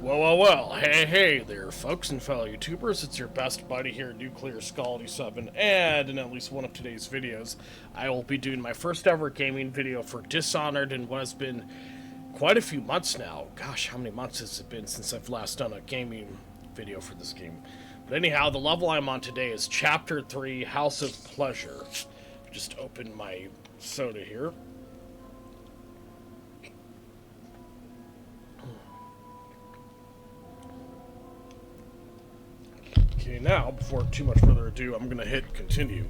Well, hey there, folks and fellow YouTubers. It's your best buddy here, Nuclear Skull 7, and in at least one of today's videos, I will be doing my first ever gaming video for Dishonored in what has been quite a few months now. Gosh, how many months has it been since I've last done a gaming video for this game? But anyhow, the level I'm on today is Chapter 3, House of Pleasure. Just open my soda here. Okay, now, before too much further ado, I'm going to hit continue.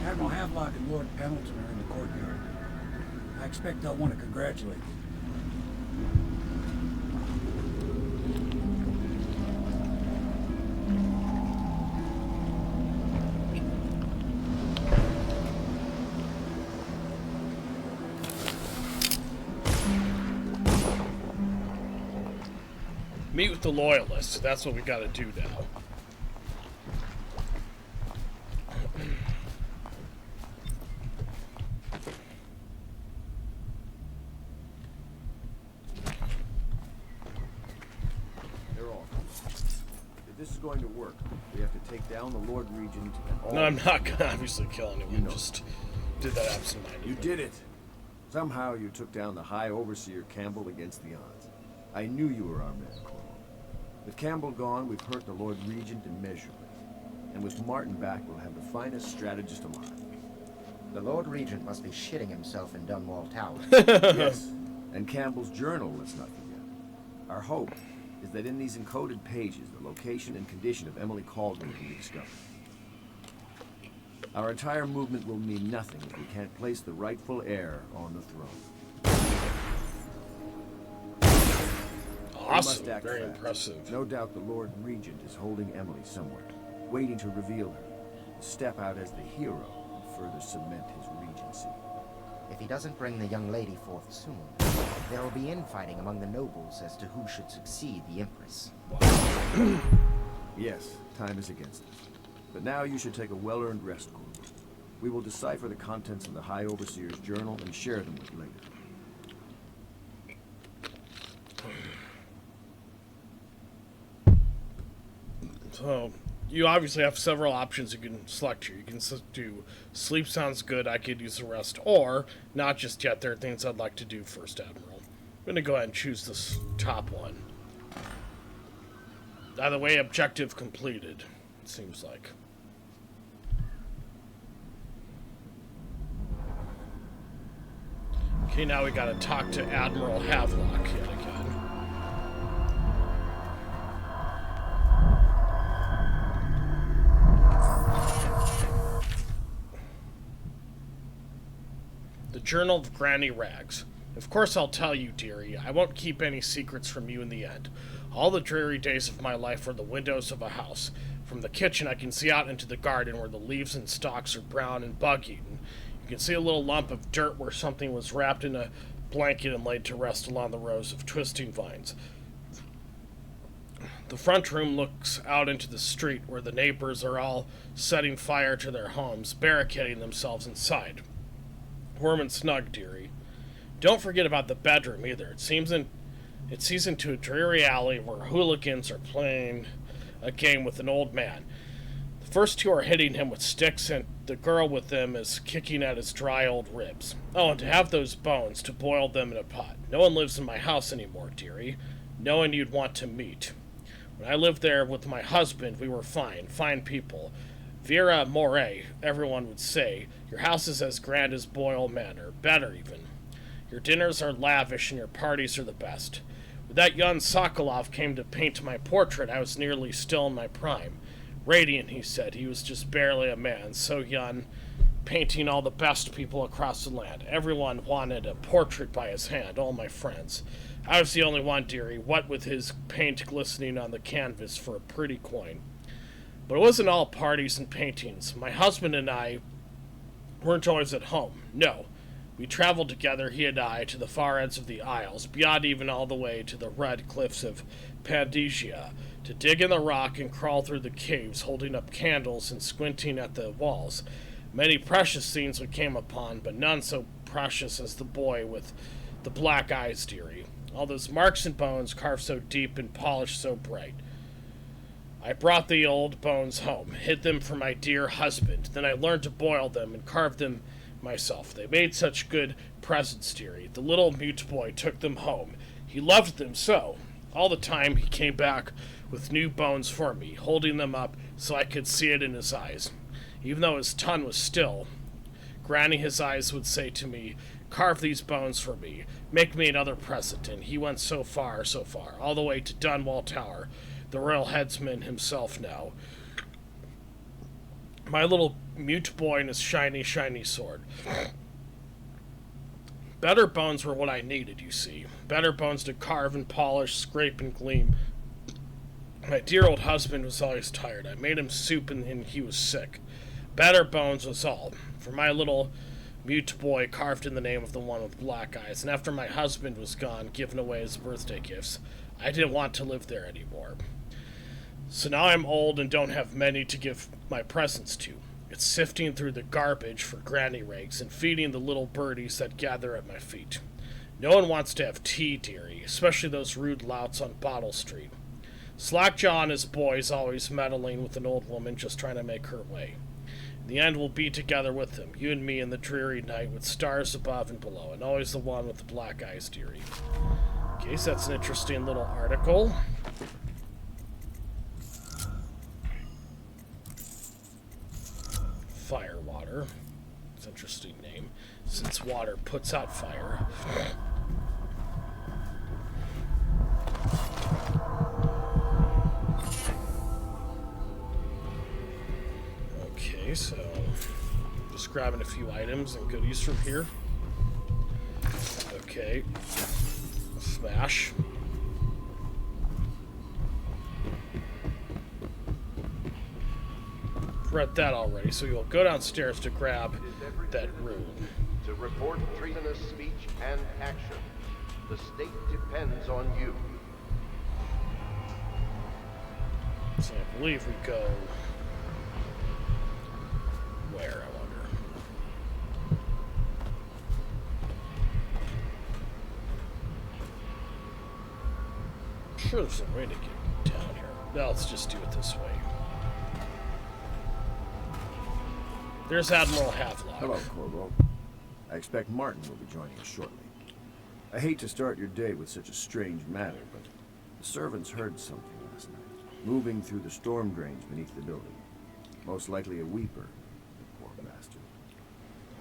Admiral Havelock and Lord Pendleton are in the courtyard. I expect they'll want to congratulate you. Meet with the Loyalists. That's what we got to do now. They're off. If this is going to work, we have to take down the Lord Regent and all. No, I'm not going to obviously kill anyone. You know. Just did that absentmindedly. You did it. Somehow you took down the High Overseer Campbell against the odds. I knew you were our man, Corporal. With Campbell gone, we've hurt the Lord Regent immeasurably. And with Martin back, we'll have the finest strategist alive. The Lord Regent must be shitting himself in Dunwall Tower. Yes. And Campbell's journal, let's not forget. Our hope is that in these encoded pages, the location and condition of Emily Cauldron will be discovered. Our entire movement will mean nothing if we can't place the rightful heir on the throne. Awesome. We must act Very fast. impressive. No doubt the Lord Regent is holding Emily somewhere, waiting to reveal her, to step out as the hero and further cement his regency. If he doesn't bring the young lady forth soon, there will be infighting among the nobles as to who should succeed the Empress. Yes, time is against us. But now you should take a well-earned rest, Corporal. We will decipher the contents of the High Overseer's journal and share them with you later. So, you obviously have several options you can select here. You can do sleep sounds good, I could use the rest, or not just yet, there are things I'd like to do first, Admiral. I'm going to go ahead and choose this top one. Either way, objective completed, it seems like. Okay, now we gotta talk to Admiral Havelock yet again. The Journal of Granny Rags. Of course I'll tell you, dearie. I won't keep any secrets from you in the end. All the dreary days of my life are the windows of a house. From the kitchen I can see out into the garden where the leaves and stalks are brown and bug-eaten. You can see a little lump of dirt where something was wrapped in a blanket and laid to rest along the rows of twisting vines. The front room looks out into the street where the neighbors are all setting fire to their homes, barricading themselves inside. Warm and snug, dearie. Don't forget about the bedroom either. It sees into a dreary alley where hooligans are playing a game with an old man. The first two are hitting him with sticks, and the girl with them is kicking at his dry old ribs. Oh, and to have those bones, to boil them in a pot. No one lives in my house anymore, dearie. No one you'd want to meet. When I lived there with my husband, we were fine people. Vera Moray, everyone would say, your house is as grand as Boyle Manor, better even. Your dinners are lavish and your parties are the best. When that young Sokolov came to paint my portrait, I was nearly still in my prime. Radiant, he said. He was just barely a man, so young, painting all the best people across the land. Everyone wanted a portrait by his hand, all my friends. I was the only one, dearie, what with his paint glistening on the canvas for a pretty coin. But it wasn't all parties and paintings. My husband and I weren't always at home. No. We traveled together, he and I, to the far ends of the Isles, beyond even all the way to the red cliffs of Pandesia, to dig in the rock and crawl through the caves, holding up candles and squinting at the walls. Many precious scenes we came upon, but none so precious as the boy with the black eyes, dearie. All those marks and bones carved so deep and polished so bright. I brought the old bones home, hid them for my dear husband. Then I learned to boil them and carve them myself. They made such good presents, dearie. The little mute boy took them home. He loved them so. All the time he came back with new bones for me, holding them up so I could see it in his eyes. Even though his tongue was still, grinding his eyes would say to me, "Carve these bones for me. Make me another present." And he went so far, all the way to Dunwall Tower, the royal headsman himself now. My little mute boy and his shiny, shiny sword. Better bones were what I needed, you see. Better bones to carve and polish, scrape and gleam. My dear old husband was always tired. I made him soup and he was sick. Better bones was all. For my little mute boy carved in the name of the one with black eyes. And after my husband was gone, given away as birthday gifts, I didn't want to live there anymore. So now I'm old and don't have many to give my presents to. It's sifting through the garbage for granny rags and feeding the little birdies that gather at my feet. No one wants to have tea, dearie, especially those rude louts on Bottle Street. Slackjaw and his boys always meddling with an old woman just trying to make her way. In the end, we'll be together with them, you and me in the dreary night with stars above and below, and always the one with the black eyes, dearie. Okay, so that's an interesting little article. Firewater. It's an interesting name, since water puts out fire. Okay, so just grabbing a few items and goodies from here. Okay. Smash. Read that already, so we'll go downstairs to grab that rune. To report treasonous speech and action. The state depends on you. So I believe we go... where, I wonder? I'm sure there's a way to get down here. No, let's just do it this way. There's Admiral Havelock. Hello, Corvo. I expect Martin will be joining us shortly. I hate to start your day with such a strange matter, but the servants heard something last night, moving through the storm drains beneath the building. Most likely a weeper, the poor bastard.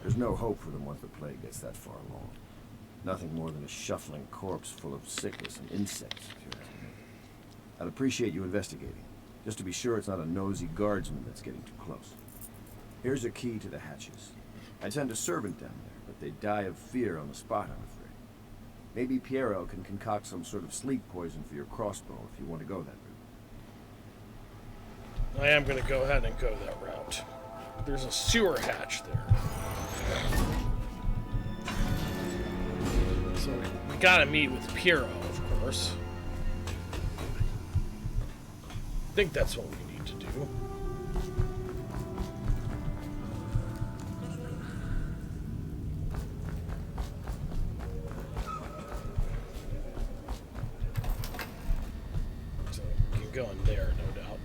There's no hope for them once the plague gets that far along. Nothing more than a shuffling corpse full of sickness and insects, if you ask me. I'd appreciate you investigating, just to be sure it's not a nosy guardsman that's getting too close. Here's a key to the hatches. I'd send a servant down there, but they'd die of fear on the spot, I'm afraid. Maybe Piero can concoct some sort of sleep poison for your crossbow if you want to go that route. I am going to go ahead and go that route. There's a sewer hatch there. So we gotta meet with Piero, of course. I think that's what we need to do. So we can go in there, no doubt.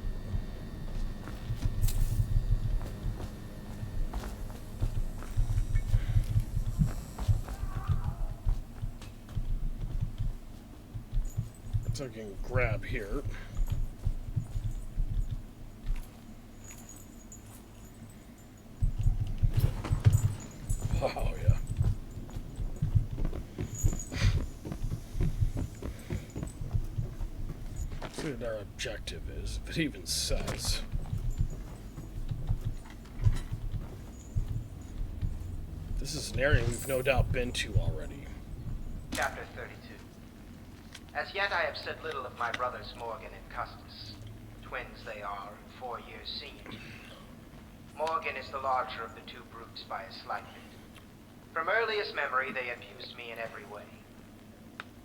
So I can grab here. Wow, yeah. See what our objective is, if it even says. This is an area we've no doubt been to already. Chapter 32. As yet I have said little of my brothers Morgan and Custis. Twins they are, and 4 years senior to me. Morgan is the larger of the two brutes by a slight bit. From earliest memory, they abused me in every way.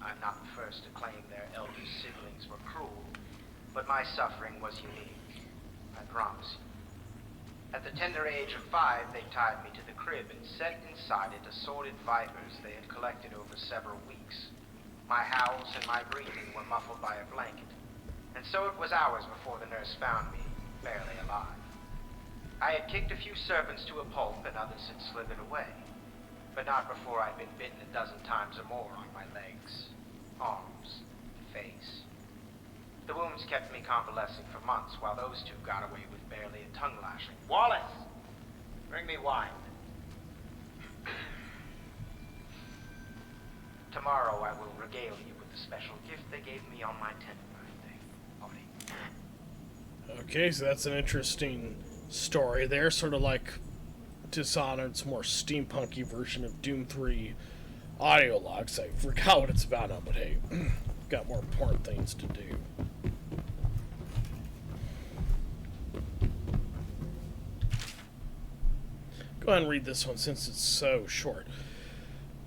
I'm not the first to claim their elder siblings were cruel, but my suffering was unique. I promise you. At the tender age of 5, they tied me to the crib and set inside it assorted vipers they had collected over several weeks. My howls and my breathing were muffled by a blanket, and so it was hours before the nurse found me, barely alive. I had kicked a few serpents to a pulp and others had slithered away, but not before I'd been bitten a dozen times or more on my legs, arms, face. The wounds kept me convalescing for months, while those two got away with barely a tongue lashing. Wallace! Bring me wine. Tomorrow I will regale you with the special gift they gave me on my 10th birthday party. Okay, so that's an interesting story there, sort of like Dishonored's more steampunky version of Doom 3 audio logs. I forgot what it's about now, but hey, got more important things to do. Go ahead and read this one since it's so short.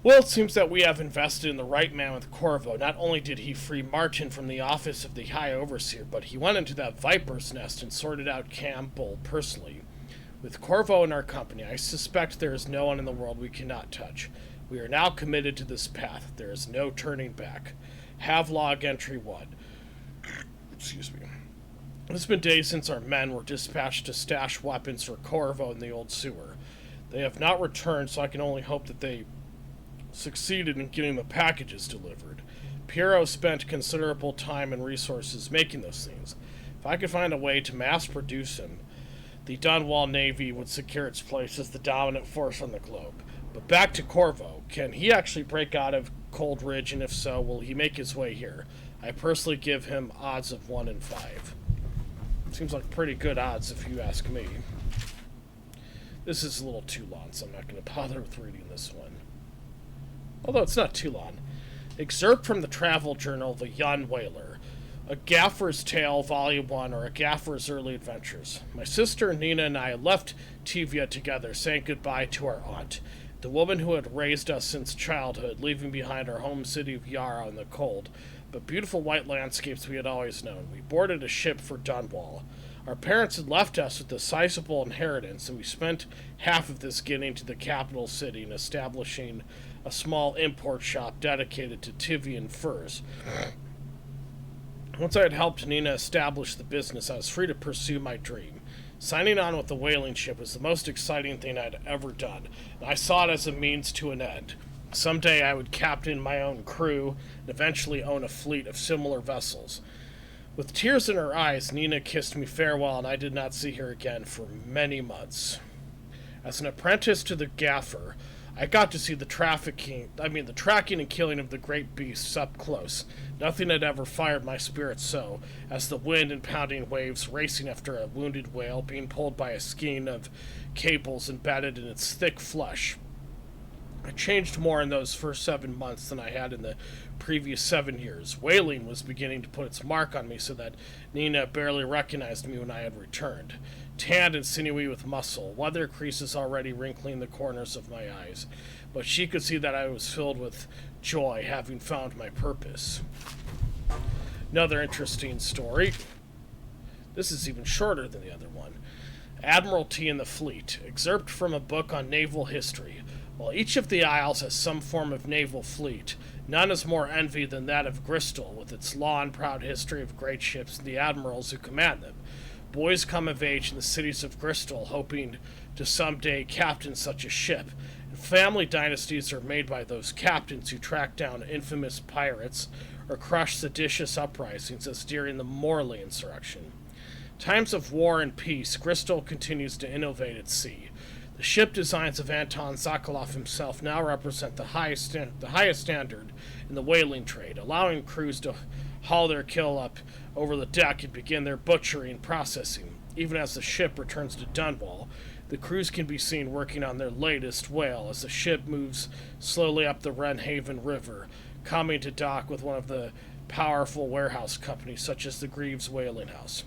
Well, it seems that we have invested in the right man with Corvo. Not only did he free Martin from the office of the High Overseer, but he went into that viper's nest and sorted out Campbell personally. With Corvo in our company, I suspect there is no one in the world we cannot touch. We are now committed to this path. There is no turning back. Have log entry 1. Excuse me. It's been days since our men were dispatched to stash weapons for Corvo in the old sewer. They have not returned, so I can only hope that they succeeded in getting the packages delivered. Piero spent considerable time and resources making those things. If I could find a way to mass produce them, the Dunwall Navy would secure its place as the dominant force on the globe. But back to Corvo. Can he actually break out of Cold Ridge, and if so, will he make his way here? I personally give him odds of 1 in 5. Seems like pretty good odds if you ask me. This is a little too long, so I'm not going to bother with reading this one. Although it's not too long. Excerpt from the travel journal, The Young Whaler. A Gaffer's Tale, Volume 1, or A Gaffer's Early Adventures. My sister Nina and I left Tivia together, saying goodbye to our aunt, the woman who had raised us since childhood, leaving behind our home city of Yara in the cold, but beautiful white landscapes we had always known. We boarded a ship for Dunwall. Our parents had left us with a sizable inheritance, and we spent half of this getting to the capital city and establishing a small import shop dedicated to Tivian furs. Once I had helped Nina establish the business, I was free to pursue my dream. Signing on with the whaling ship was the most exciting thing I'd ever done, and I saw it as a means to an end. Someday I would captain my own crew and eventually own a fleet of similar vessels. With tears in her eyes, Nina kissed me farewell, and I did not see her again for many months. As an apprentice to the gaffer, I got to see the tracking and killing of the great beasts up close. Nothing had ever fired my spirit so, as the wind and pounding waves racing after a wounded whale being pulled by a skein of cables embedded in its thick flesh. I changed more in those first 7 months than I had in the previous 7 years. Whaling was beginning to put its mark on me so that Nina barely recognized me when I had returned. Tanned and sinewy with muscle, weather creases already wrinkling the corners of my eyes, but she could see that I was filled with joy, having found my purpose. Another interesting story. This is even shorter than the other one. Admiralty in the Fleet, excerpt from a book on naval history. While each of the Isles has some form of naval fleet, none is more envied than that of Bristol, with its long and proud history of great ships and the admirals who command them. Boys come of age in the cities of Bristol, hoping to someday captain such a ship, and family dynasties are made by those captains who track down infamous pirates or crush seditious uprisings, as during the Morley insurrection. Times of war and peace, Bristol continues to innovate at sea. The ship designs of Anton Sokolov himself now represent the highest standard in the whaling trade, allowing crews to haul their kill up over the deck and begin their butchery and processing. Even as the ship returns to Dunwall, the crews can be seen working on their latest whale as the ship moves slowly up the Wrenhaven River, coming to dock with one of the powerful warehouse companies such as the Greaves Whaling House.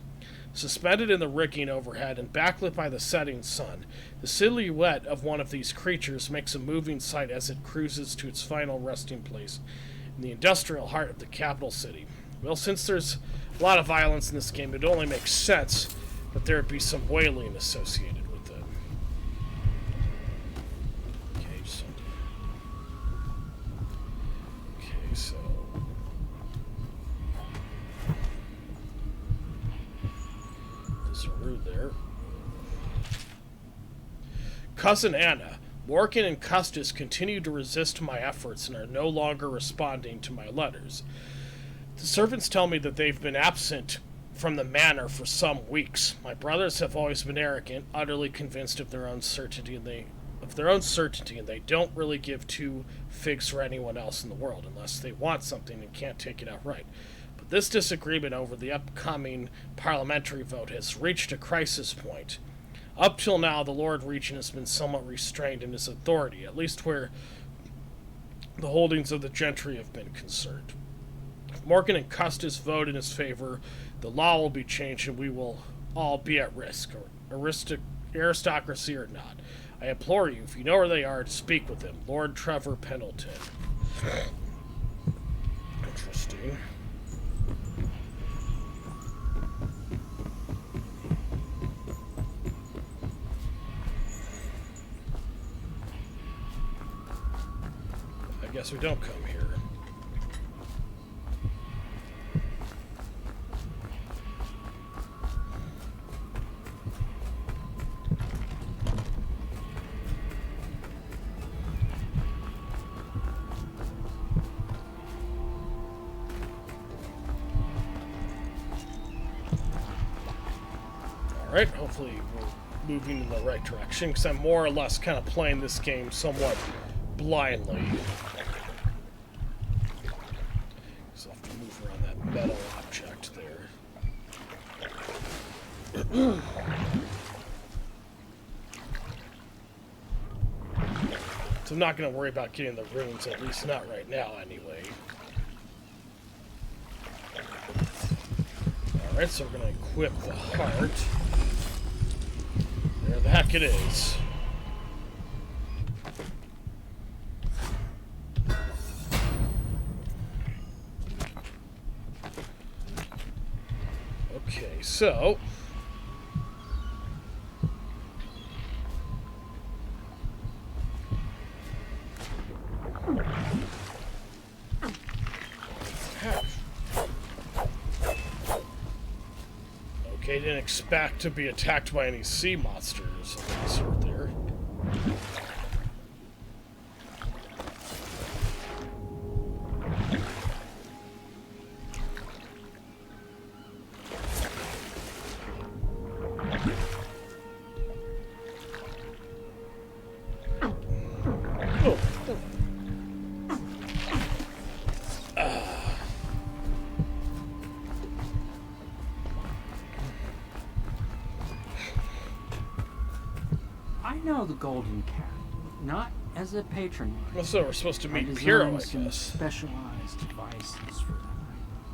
Suspended in the rigging overhead and backlit by the setting sun, the silhouette of one of these creatures makes a moving sight as it cruises to its final resting place in the industrial heart of the capital city. Well, since there's a lot of violence in this game, it only makes sense that there would be some wailing associated with it. Okay, so... There's a root there. Cousin Anna, Morgan and Custis continue to resist my efforts and are no longer responding to my letters. The servants tell me that they've been absent from the manor for some weeks. My brothers have always been arrogant, utterly convinced of their own certainty, and they don't really give two figs for anyone else in the world unless they want something and can't take it outright. But this disagreement over the upcoming parliamentary vote has reached a crisis point. Up till now, the Lord Regent has been somewhat restrained in his authority, at least where the holdings of the gentry have been concerned. If Morgan and Custis vote in his favor, the law will be changed and we will all be at risk, aristocracy or not. I implore you, if you know where they are, to speak with them. Lord Trevor Pendleton. Interesting. I guess we don't come here. Alright, hopefully we're moving in the right direction, because I'm more or less kind of playing this game somewhat blindly. So I have to move around that metal object there. So I'm not going to worry about getting the runes, at least not right now anyway. Alright, so we're going to equip the heart. There the heck it is. Okay, so... Okay, didn't expect to be attacked by any sea monsters of any sort there. I know the Golden Cat, not as a patron. Well, so we're supposed to I meet Piero, I designed some guess. specialized devices for them.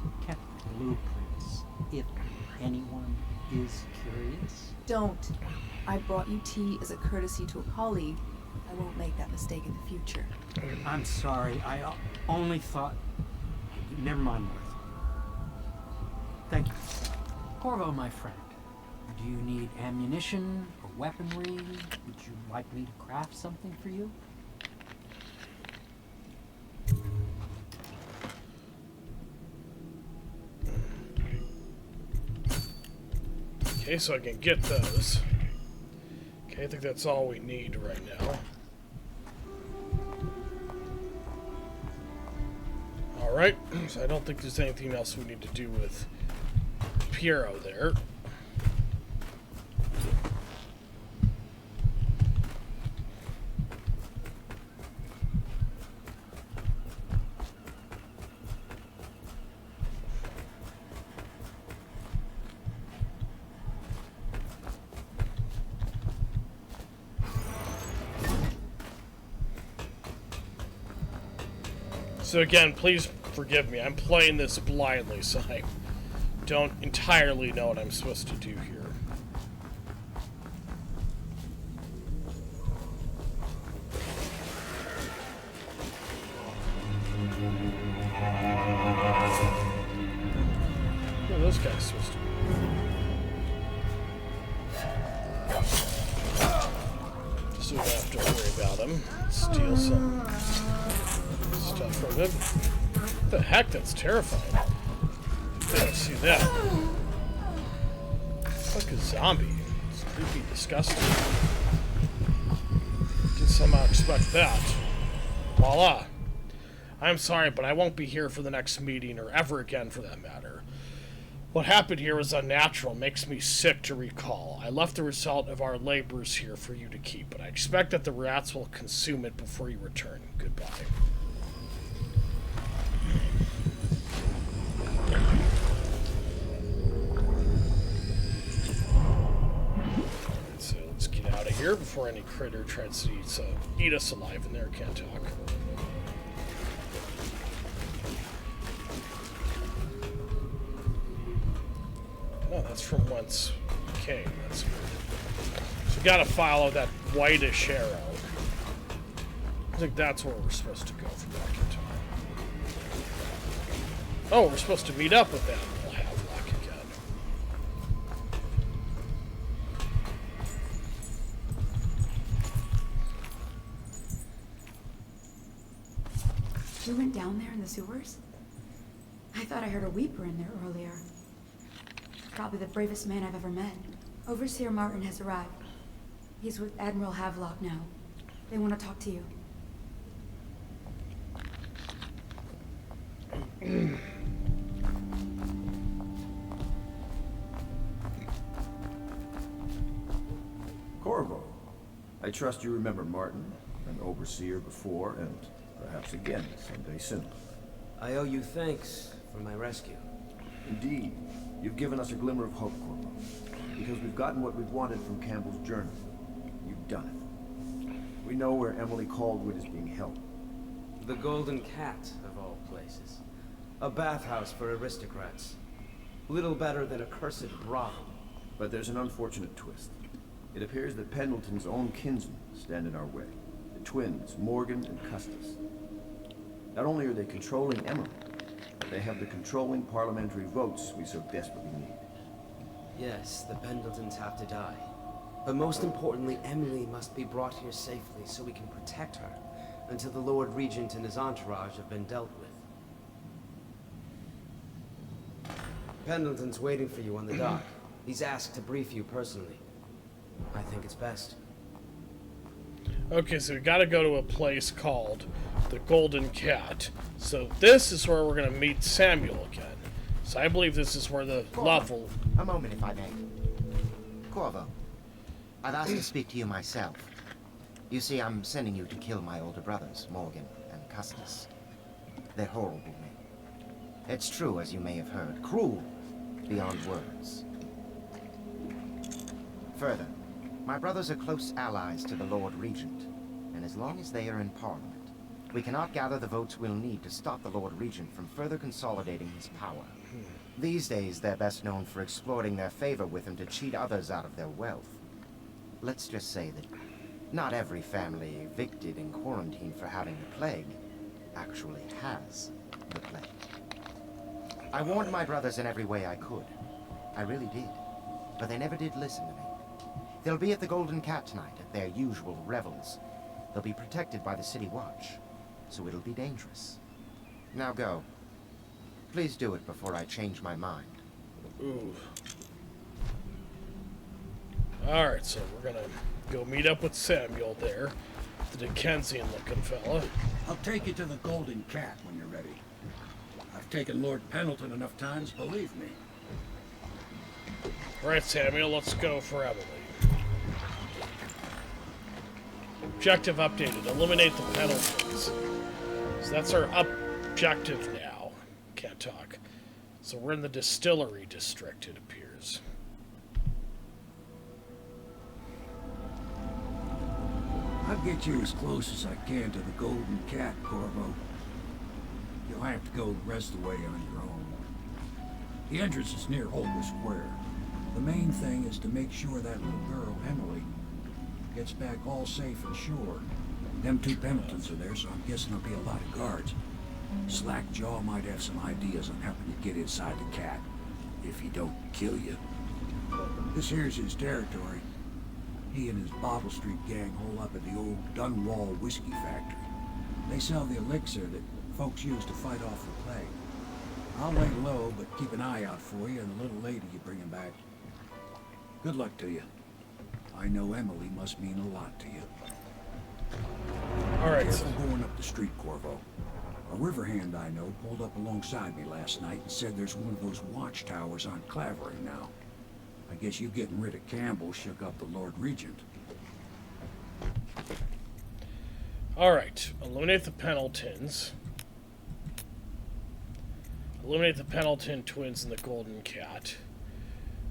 I kept blueprints, if anyone is curious. Don't. I brought you tea as a courtesy to a colleague. I won't make that mistake in the future. I'm sorry, I only thought... Never mind, Worth. Thank you. Corvo, my friend, do you need ammunition or weaponry? Would you like me to craft something for you? Okay, so I can get those. Okay, I think that's all we need right now. Alright, so I don't think there's anything else we need to do with Piero there. So again, please forgive me. I'm playing this blindly, so I don't entirely know what I'm supposed to do here. What are those guys supposed to be? So we don't have to worry about him. Steal some stuff from him. What the heck? That's terrifying. I don't see that. It's like a zombie. It's creepy, disgusting. Didn't somehow expect that. Voila. I'm sorry, but I won't be here for the next meeting, or ever again for that matter. What happened here was unnatural, makes me sick to recall. I left the result of our labors here for you to keep, but I expect that the rats will consume it before you return. Goodbye. So let's get out of here before any critter tries to eat us alive in there. Can't talk. No, that's from whence we came. That's weird. So we gotta follow that whitish arrow. I think that's where we're supposed to go from back in time. Oh, we're supposed to meet up with that Havelock again. You went down there in the sewers? I thought I heard a weeper in there earlier. Probably the bravest man I've ever met. Overseer Martin has arrived. He's with Admiral Havelock now. They want to talk to you. Corvo, I trust you remember Martin, an overseer before, and perhaps again someday soon. I owe you thanks for my rescue. Indeed, you've given us a glimmer of hope, Corvo, because we've gotten what we've wanted from Campbell's journal. You've done it. We know where Emily Caldwood is being held. The Golden Cat, of all places. A bathhouse for aristocrats. Little better than a cursed brothel. But there's an unfortunate twist. It appears that Pendleton's own kinsmen stand in our way. The twins, Morgan and Custis. Not only are they controlling Emily, but they have the controlling parliamentary votes we so desperately need. Yes, the Pendletons have to die. But most importantly, Emily must be brought here safely so we can protect her until the Lord Regent and his entourage have been dealt with. Pendleton's waiting for you on the dock. He's asked to brief you personally. I think it's best. Okay, so we gotta go to a place called the Golden Cat. So this is where we're gonna meet Samuel again. So I believe this is where the level... A moment, if I may. Corvo, I've asked to speak to you myself. You see, I'm sending you to kill my older brothers, Morgan and Custis. They're horrible men. It's true, as you may have heard. Cruel beyond words. Further, my brothers are close allies to the Lord Regent, and as long as they are in Parliament, we cannot gather the votes we'll need to stop the Lord Regent from further consolidating his power. These days, they're best known for exploiting their favor with him to cheat others out of their wealth. Let's just say that not every family evicted in quarantine for having the plague actually has the plague. I warned my brothers in every way I could. I really did. But they never did listen to me. They'll be at the Golden Cat tonight at their usual revels. They'll be protected by the City Watch, so it'll be dangerous. Now go. Please do it before I change my mind. Ooh. Alright, so we're gonna go meet up with Samuel there. The Dickensian-looking fella. I'll take you to the Golden Cat when you're ready. I've taken Lord Pendleton enough times, believe me. Alright, Samuel, let's go for Emily. Objective updated. Eliminate the penalties. So that's our objective now. Can't talk. So we're in the distillery district, it appears. I'll get you as close as I can to the Golden Cat, Corvo. You'll have to go the rest of the way on your own. The entrance is near Holger Square. The main thing is to make sure that little girl, Emily, gets back all safe and sure. Them two Pendletons are there, so I'm guessing there'll be a lot of guards. Slackjaw might have some ideas on helping you get inside the cat, if he don't kill you. This here's his territory. He and his Bottle Street gang hole up at the old Dunwall whiskey factory. They sell the elixir that folks use to fight off the plague. I'll lay low, but keep an eye out for you and the little lady you bring him back. Good luck to you. I know Emily must mean a lot to you. All right. Careful going up the street, Corvo. A river hand I know pulled up alongside me last night and said there's one of those watchtowers on Clavering now. I guess you getting rid of Campbell shook up the Lord Regent. All right. Eliminate the Pendletons. Eliminate the Pendleton twins and the Golden Cat.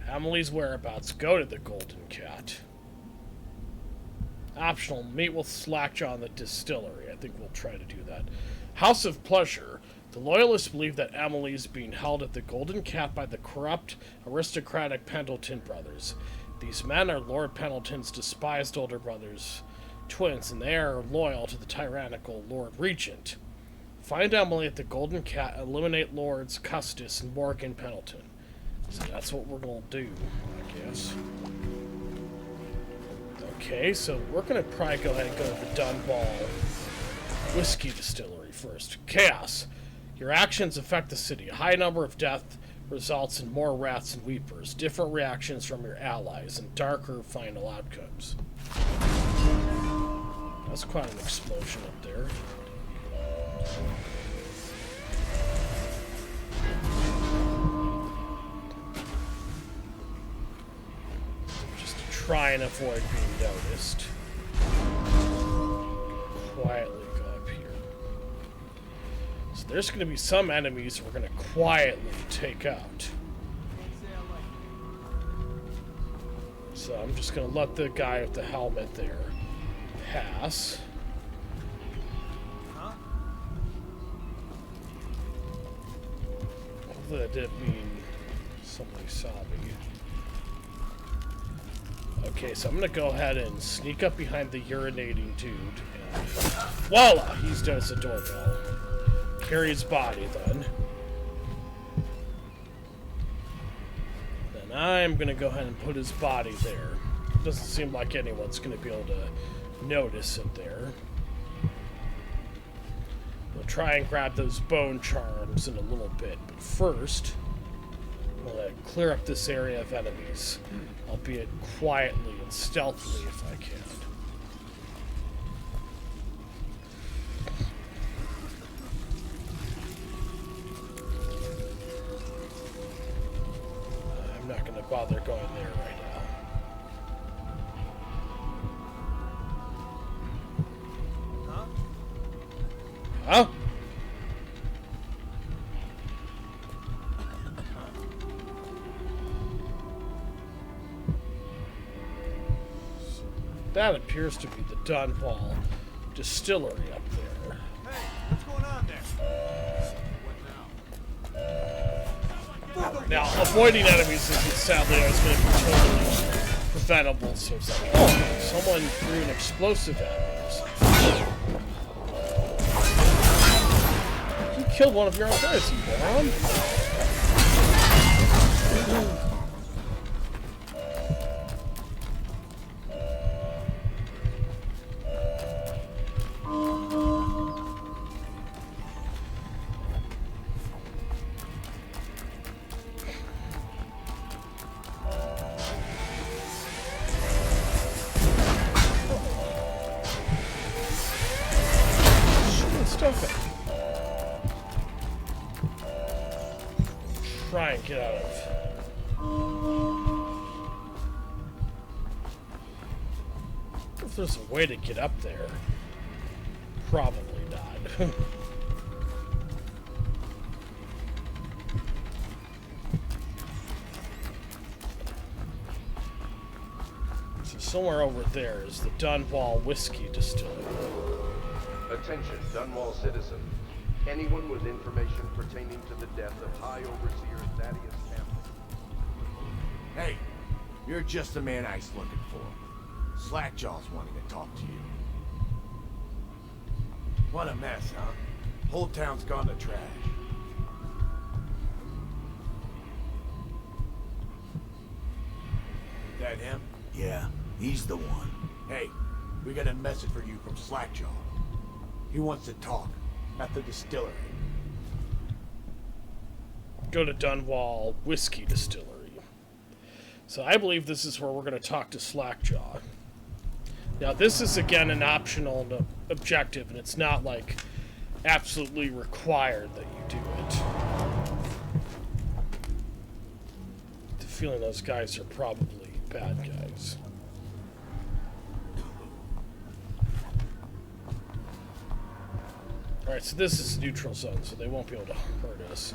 Emily's whereabouts. Go to the Golden Cat. Optional. Meet with Slackjaw in the distillery. I think we'll try to do that. House of Pleasure. The Loyalists believe that Emily is being held at the Golden Cat by the corrupt, aristocratic Pendleton brothers. These men are Lord Pendleton's despised older brothers, twins, and they are loyal to the tyrannical Lord Regent. Find Emily at the Golden Cat and eliminate Lords Custis and Morgan Pendleton. So that's what we're going to do, I guess. Okay, so we're going to probably go ahead and go to the Dunwall Whiskey Distillery first. Chaos. Your actions affect the city. A high number of death results in more rats and weepers. Different reactions from your allies and darker final outcomes. That's quite an explosion up there. Just to try and avoid being noticed. Quietly go up here. So there's going to be some enemies we're going to quietly take out. So I'm just going to let the guy with the helmet there pass. Hopefully that didn't mean somebody saw me. Okay, so I'm going to go ahead and sneak up behind the urinating dude. And voila! He's dead as a doorbell. Carry his body then. Then I'm going to go ahead and put his body there. Doesn't seem like anyone's going to be able to notice it there. We'll try and grab those bone charms in a little bit, but first, we'll clear up this area of enemies, albeit quietly and stealthily if I can. I'm not going to bother going there right now. Huh? That appears to be the Dunwall Distillery up there. Hey, what's going on there? Now, avoiding enemies isn't sadly always going to be totally preventable, so it's like, oh, someone threw an explosive at me or something. You killed one of your own guys, you moron. Try and get out of. If there's a way to get up there, probably not. So somewhere over there is the Dunwall Whiskey Distillery. Attention, Dunwall citizens. Anyone with information pertaining to the death of High Overseer Thaddeus You're just the man I's looking for. Slackjaw's wanting to talk to you. What a mess, huh? Whole town's gone to trash. That him? Yeah, he's the one. Hey, we got a message for you from Slackjaw. He wants to talk at the distillery. Go to Dunwall Whiskey Distillery. So I believe this is where we're going to talk to Slackjaw. Now this is again an optional objective, and it's not like absolutely required that you do it. The feeling those guys are probably bad guys. Alright, so this is neutral zone, so they won't be able to hurt us.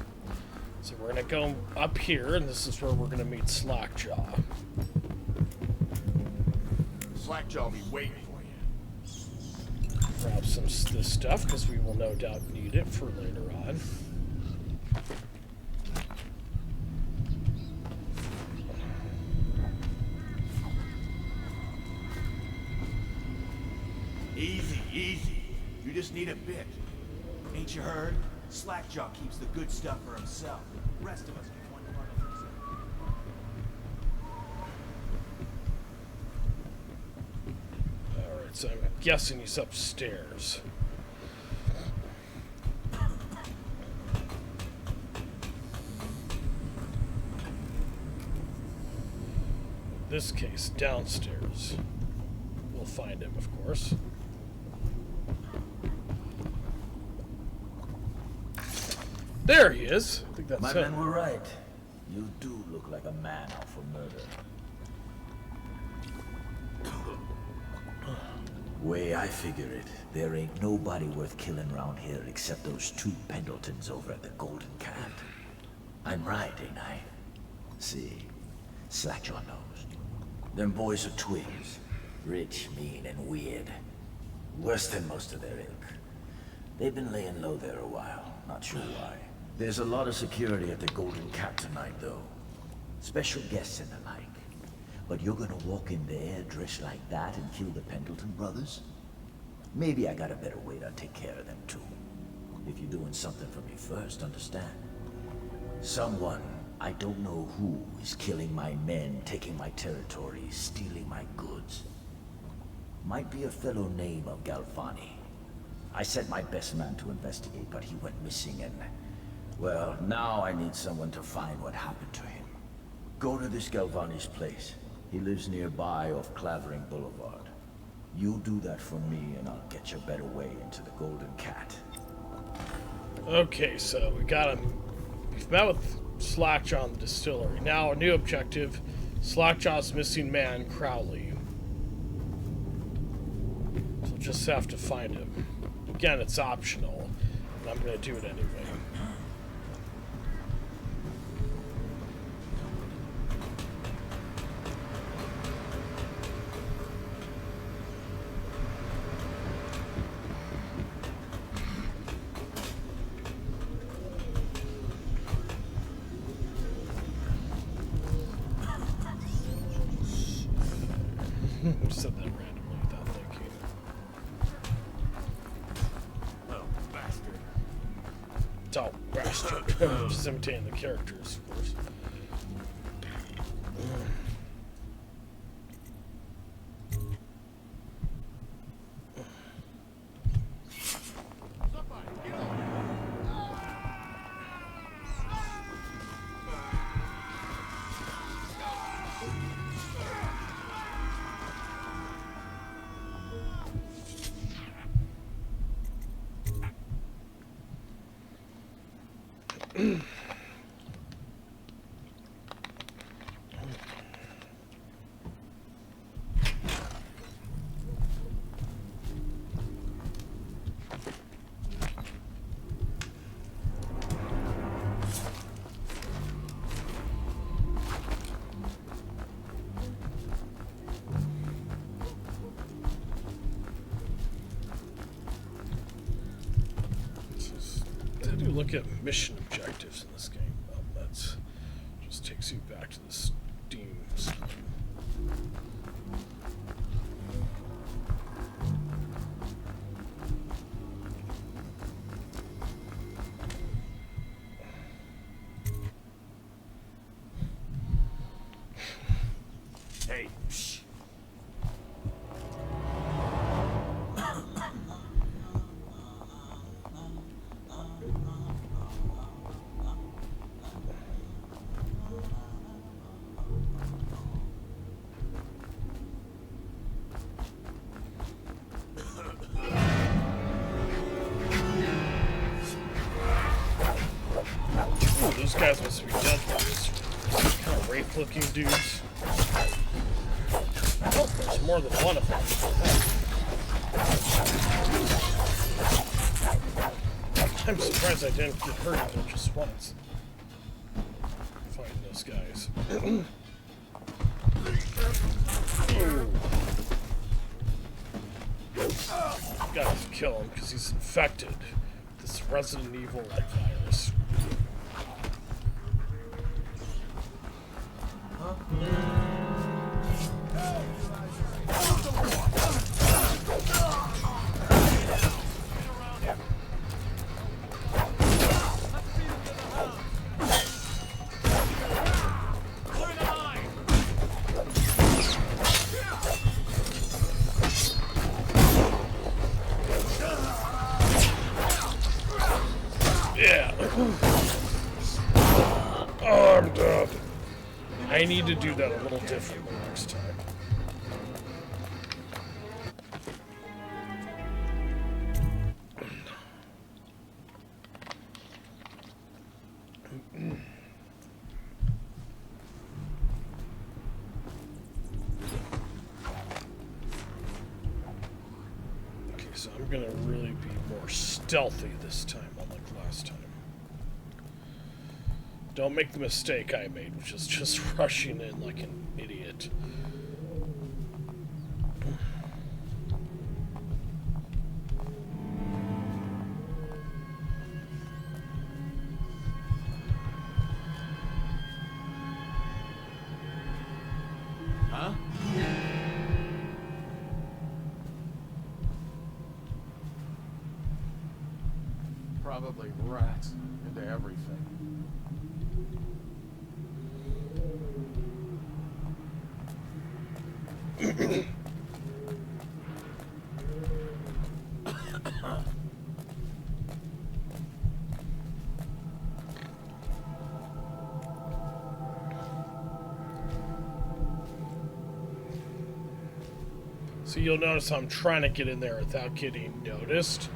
So we're going to go up here, and this is where we're going to meet Slackjaw. Slackjaw will be waiting for you. Grab some this stuff, because we will no doubt need it for later on. Easy, easy. You just need a bit. Ain't you heard? Slackjaw keeps the good stuff for himself. The rest of us get one part of himself. Alright, so I'm guessing he's upstairs. In this case, downstairs. We'll find him, of course. There he is. I think that's My him. men were right. You do look like a man out for murder. Way I figure it, there ain't nobody worth killing around here except those two Pendletons over at the Golden Cat. I'm right, ain't I? See, Slackjaw knows. Them boys are twins. Rich, mean, and weird. Worse than most of their ilk. They've been laying low there a while. Not sure why. There's a lot of security at the Golden Cat tonight, though. Special guests and the like. But you're gonna walk in there dressed like that and kill the Pendleton brothers? Maybe I got a better way to take care of them, too. If you're doing something for me first, understand? Someone, I don't know who, is killing my men, taking my territory, stealing my goods. Might be a fellow named of Galvani. I sent my best man to investigate, but he went missing and... well, now I need someone to find what happened to him. Go to this Galvani's place. He lives nearby off Clavering Boulevard. You do that for me and I'll get you a better way into the Golden Cat. Okay, so we got him. We've met with Slackjaw in the distillery. Now a new objective, Slackjaw's missing man, Crowley. So we'll just have to find him. Again, it's optional, and I'm going to do it anyway. Said that randomly without thinking. Oh, bastard. Oh, bastard. Just imitating the characters, of course. Look at mission objectives in this game. That's just takes you back to the teams. Hey, shh. Ooh, those guys must be deadly. Those kind of wraith-looking dudes. Oh, there's more than one of them. I'm surprised I didn't get hurt even just once. Fighting those guys. Gotta kill him because he's infected with this Resident Evil-like virus. Yeah. Oh, I'm dead. I need to do that a little differently next time. Okay, so I'm gonna really be more stealthy this time, unlike last time. Don't make the mistake I made, which is just rushing in like an idiot. Huh? Probably rats into everything. So you'll notice I'm trying to get in there without getting noticed.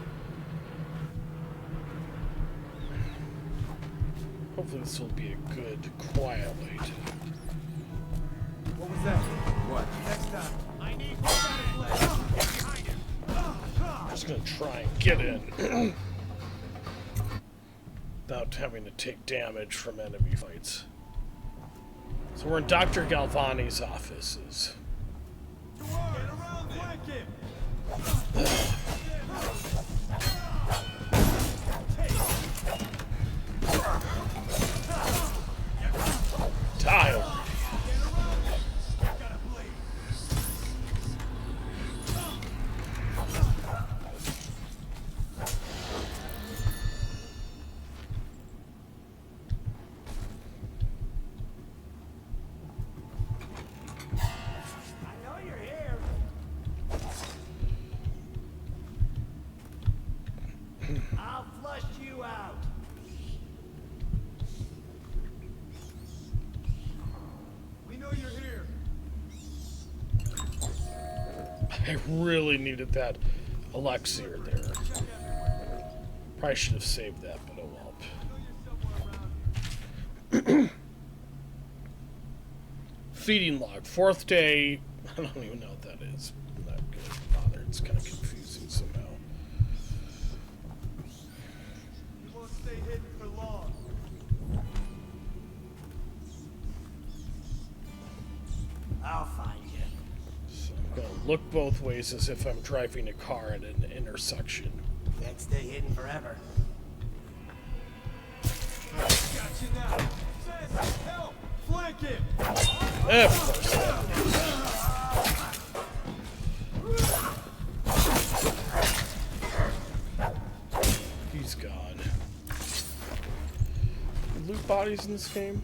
Hopefully this will be a good, quiet way to... What was that? What? Next time. I need more behind him. I'm just gonna try and get in. Without having to take damage from enemy fights. So we're in Dr. Galvani's offices. Get around, flank him. Tile. I'll flush you out. We know you're here. I really needed that elixir there. Probably should have saved that, but oh well. Feeding log. 4th day. I don't even know what that is. I'm not gonna bother. It's kind of confusing somehow. You won't stay hidden for long. I'll find you. So I'm gonna look both ways as if I'm driving a car at an intersection. Can't stay hidden forever. Got you now. Says help! Flank him! Of course. He's gone. Loot bodies in this game?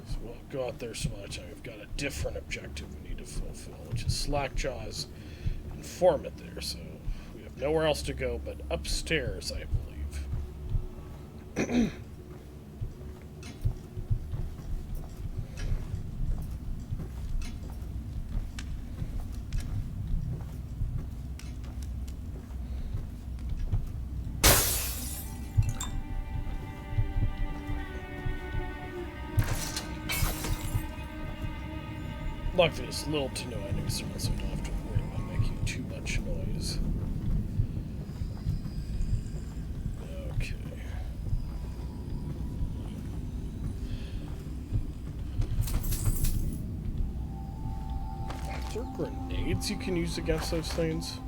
So we'll go out there some other time. We've got a different objective we need to fulfill, which is Slackjaw's informant there, so we have nowhere else to go but upstairs, I believe. Luckily, there's little to no enemies around, so I don't have to worry about making too much noise. Okay. Are there grenades you can use against those things?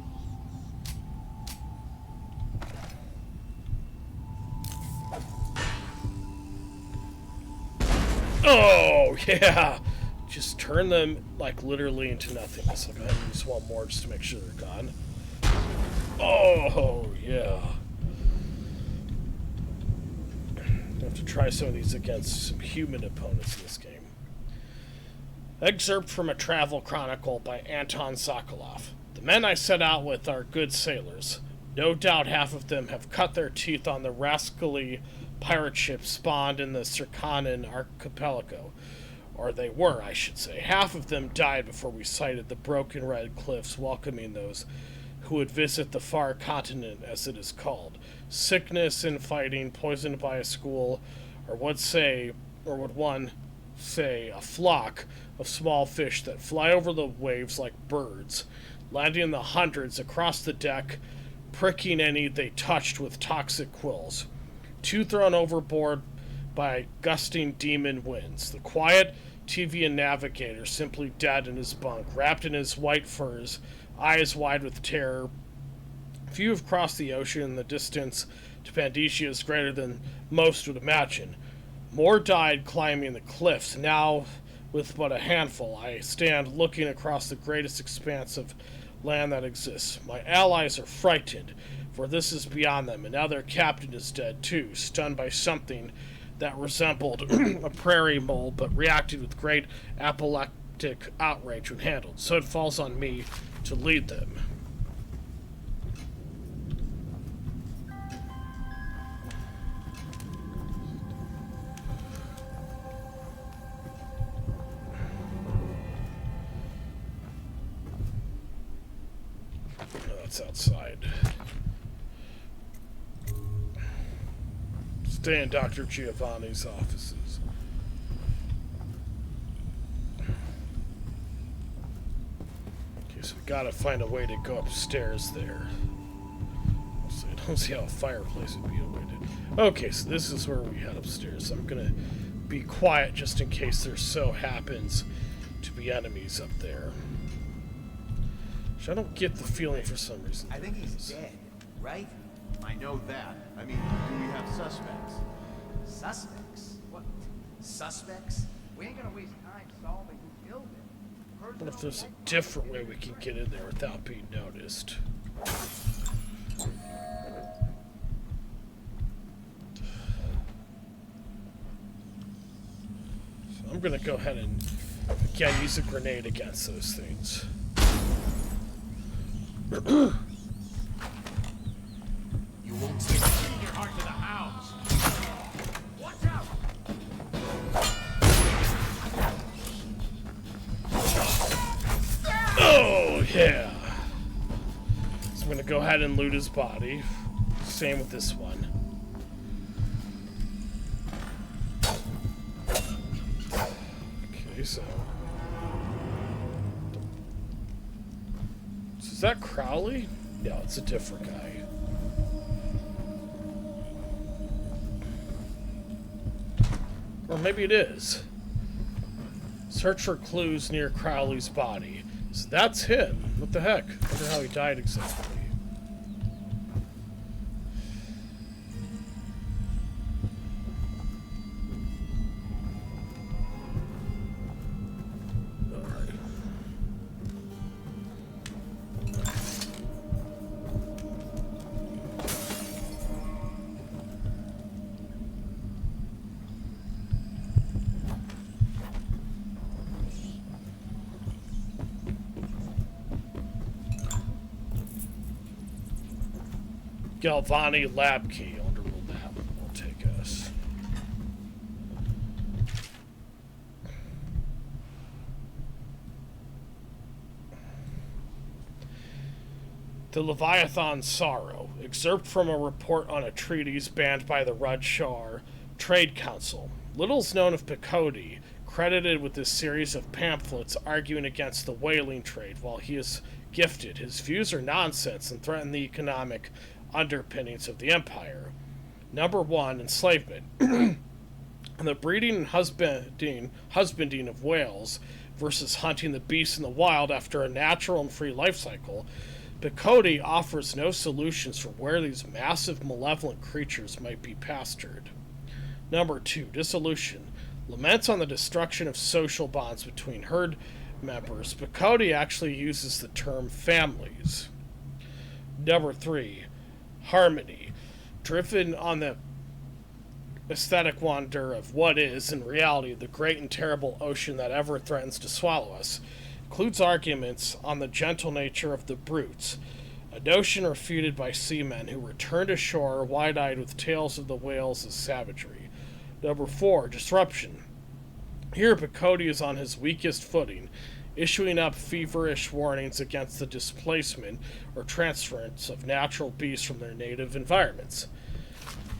Oh, yeah! Just turn them, like, literally into nothingness. I'll go ahead and use one more just to make sure they're gone. Oh, yeah. I have to try some of these against some human opponents in this game. Excerpt from a travel chronicle by Anton Sokolov. The men I set out with are good sailors. No doubt half of them have cut their teeth on the rascally pirate ships spawned in the Circanan archipelago. Or they were, I should say. Half of them died before we sighted the broken red cliffs welcoming those who would visit the far continent, as it is called. Sickness, infighting, poisoned by a school, or would one say, a flock of small fish that fly over the waves like birds, landing in the hundreds across the deck, pricking any they touched with toxic quills. 2 thrown overboard by gusting demon winds. The quiet Tevian navigator simply dead in his bunk, wrapped in his white furs, eyes wide with terror. Few have crossed the ocean, and the distance to Pandacia is greater than most would imagine. More died climbing the cliffs. Now, with but a handful, I stand looking across the greatest expanse of land that exists. My allies are frightened, for this is beyond them, and now their captain is dead too, stunned by something that resembled a prairie mole, but reacted with great apoplectic outrage when handled. So it falls on me to lead them. Oh, that's outside. Stay in Dr. Giovanni's offices. Okay, so we gotta find a way to go upstairs there. So I don't see how a fireplace would be a way to... Okay, so this is where we head upstairs. I'm gonna be quiet just in case there so happens to be enemies up there. Which I don't get the feeling for some reason. I think he's dead, right? I know that. I mean, do we have suspects? Suspects? What? Suspects? We ain't gonna waste time solving who killed him. What if there's a different way we can get in there without being noticed? So I'm gonna go ahead and, again, use a grenade against those things. You won't see your heart to the house. Watch out! Oh, yeah! So I'm gonna go ahead and loot his body. Same with this one. Okay, so... Is that Crowley? No, it's a different guy. Or maybe it is. Search for clues near Crowley's body. So that's him. What the heck? I wonder how he died exactly. Galvani lab key. I wonder where that will take us. The Leviathan's Sorrow. Excerpt from a report on a treatise banned by the Rudshar Trade Council. Little's known of Picodi, credited with this series of pamphlets arguing against the whaling trade. While he is gifted, his views are nonsense and threaten the economic underpinnings of the empire. Number 1, enslavement. The breeding and husbanding of whales versus hunting the beasts in the wild after a natural and free life cycle. Picodi offers no solutions for where these massive malevolent creatures might be pastured. Number 2, dissolution. Laments on the destruction of social bonds between herd members. Picodi actually uses the term families. Number 3, harmony. Driven on the aesthetic wonder of what is, in reality, the great and terrible ocean that ever threatens to swallow us, includes arguments on the gentle nature of the brutes, a notion refuted by seamen who return to shore wide-eyed with tales of the whales as savagery. Number 4, disruption. Here Picodi is on his weakest footing, issuing up feverish warnings against the displacement or transference of natural beasts from their native environments.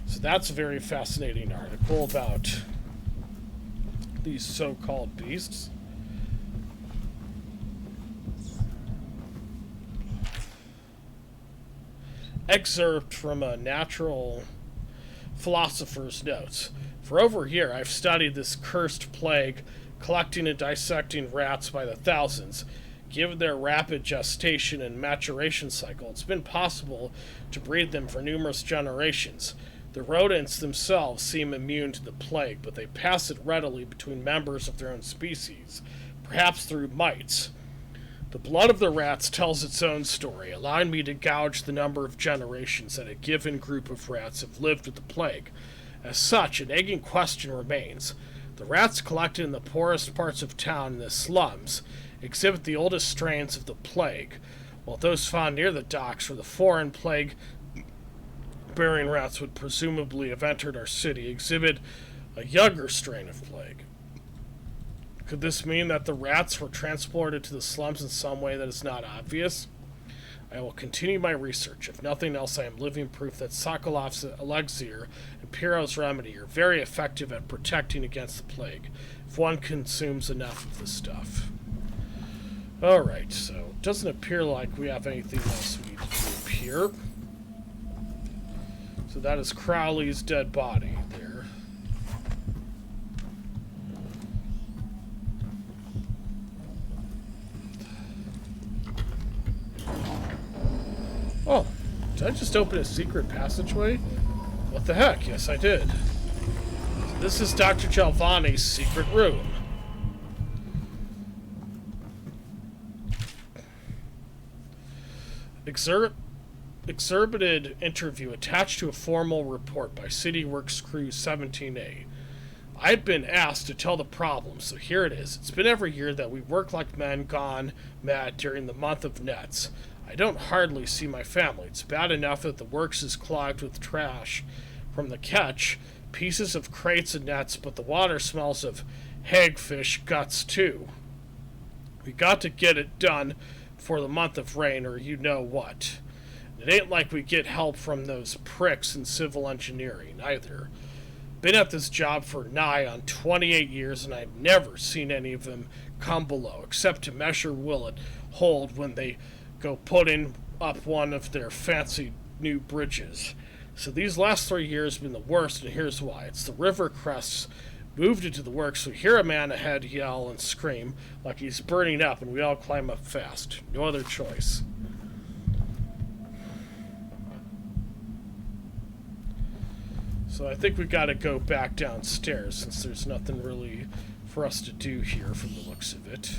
So that's a very fascinating article about these so-called beasts. Excerpt from a natural philosopher's notes. For over a year, I've studied this cursed plague, collecting and dissecting rats by the thousands. Given their rapid gestation and maturation cycle, it's been possible to breed them for numerous generations. The rodents themselves seem immune to the plague, but they pass it readily between members of their own species, perhaps through mites. The blood of the rats tells its own story, allowing me to gauge the number of generations that a given group of rats have lived with the plague. As such, an nagging question remains. The rats collected in the poorest parts of town in the slums exhibit the oldest strains of the plague, while those found near the docks where the foreign plague-bearing rats would presumably have entered our city exhibit a younger strain of plague. Could this mean that the rats were transported to the slums in some way that is not obvious? I will continue my research. If nothing else, I am living proof that Sokolov's elixir and Piro's remedy are very effective at protecting against the plague, if one consumes enough of the stuff. Alright, so it doesn't appear like we have anything else we need to do up here. So that is Crowley's dead body there. Oh, did I just open a secret passageway? What the heck? Yes, I did. This is Dr. Galvani's secret room. Excerpted interview attached to a formal report by City Works Crew 17A. I'd been asked to tell the problem, so here it is. It's been every year that we work like men gone mad during the month of nets. I don't hardly see my family. It's bad enough that the works is clogged with trash from the catch, pieces of crates and nets, but the water smells of hagfish guts too. We got to get it done for the month of rain, or you know what. It ain't like we get help from those pricks in civil engineering, either. Been at this job for nigh on 28 years, and I've never seen any of them come below, except to measure will it hold when they go putting up one of their fancy new bridges. So these last 3 years have been the worst, and here's why. It's the river crests moved into the works. We hear a man ahead yell and scream like he's burning up, and we all climb up fast. No other choice. So I think we've got to go back downstairs, since there's nothing really for us to do here from the looks of it.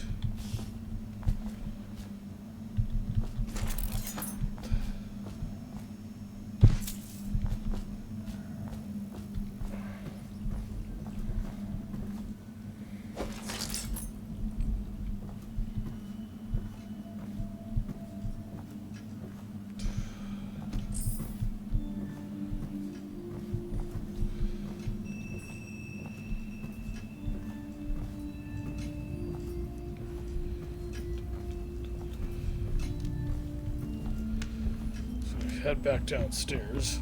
head back downstairs.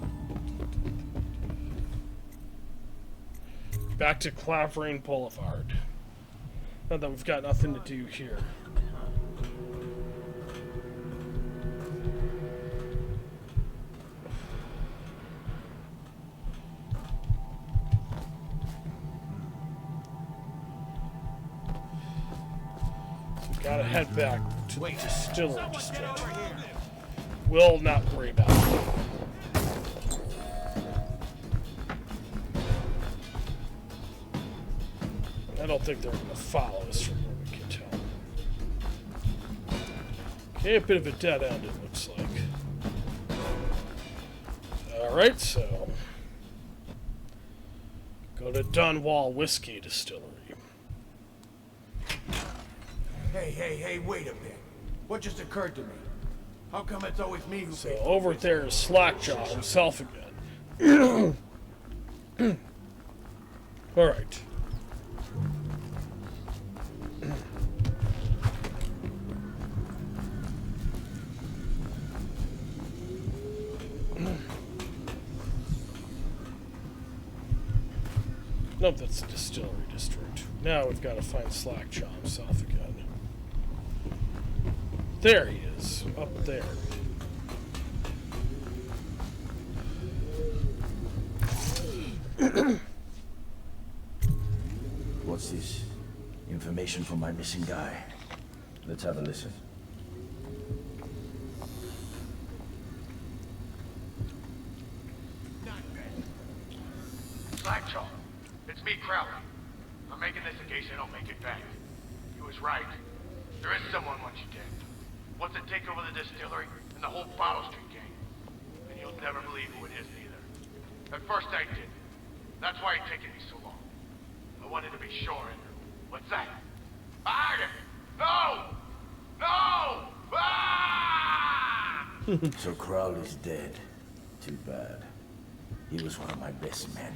Back to Clavering Boulevard. Now that we've got nothing to do here. So we gotta head back to the distillery district. We'll not worry about it. I don't think they're going to follow us from what we can tell. Okay, a bit of a dead end, it looks like. Alright, so... go to Dunwall Whiskey Distillery. Hey, wait a minute. What just occurred to me? How come it's always me who... So over there is Slackjaw himself again. Alright. Nope, that's the distillery district. Now we've got to find Slackjaw himself again. There he is, up there. What's this? Information from my missing guy. Let's have a listen. Slackjaw, it's me, Crowley. I'm making this in case I don't make it back. He was right. There is someone wants you dead. Wants to take over the distillery and the whole Bottle Street gang. And you'll never believe who it is, neither. At first I did. That's why it's taken me so long. I wanted to be sure, and... what's that? Hide it! No! No! Ah! So Crowley's dead. Too bad. He was one of my best men.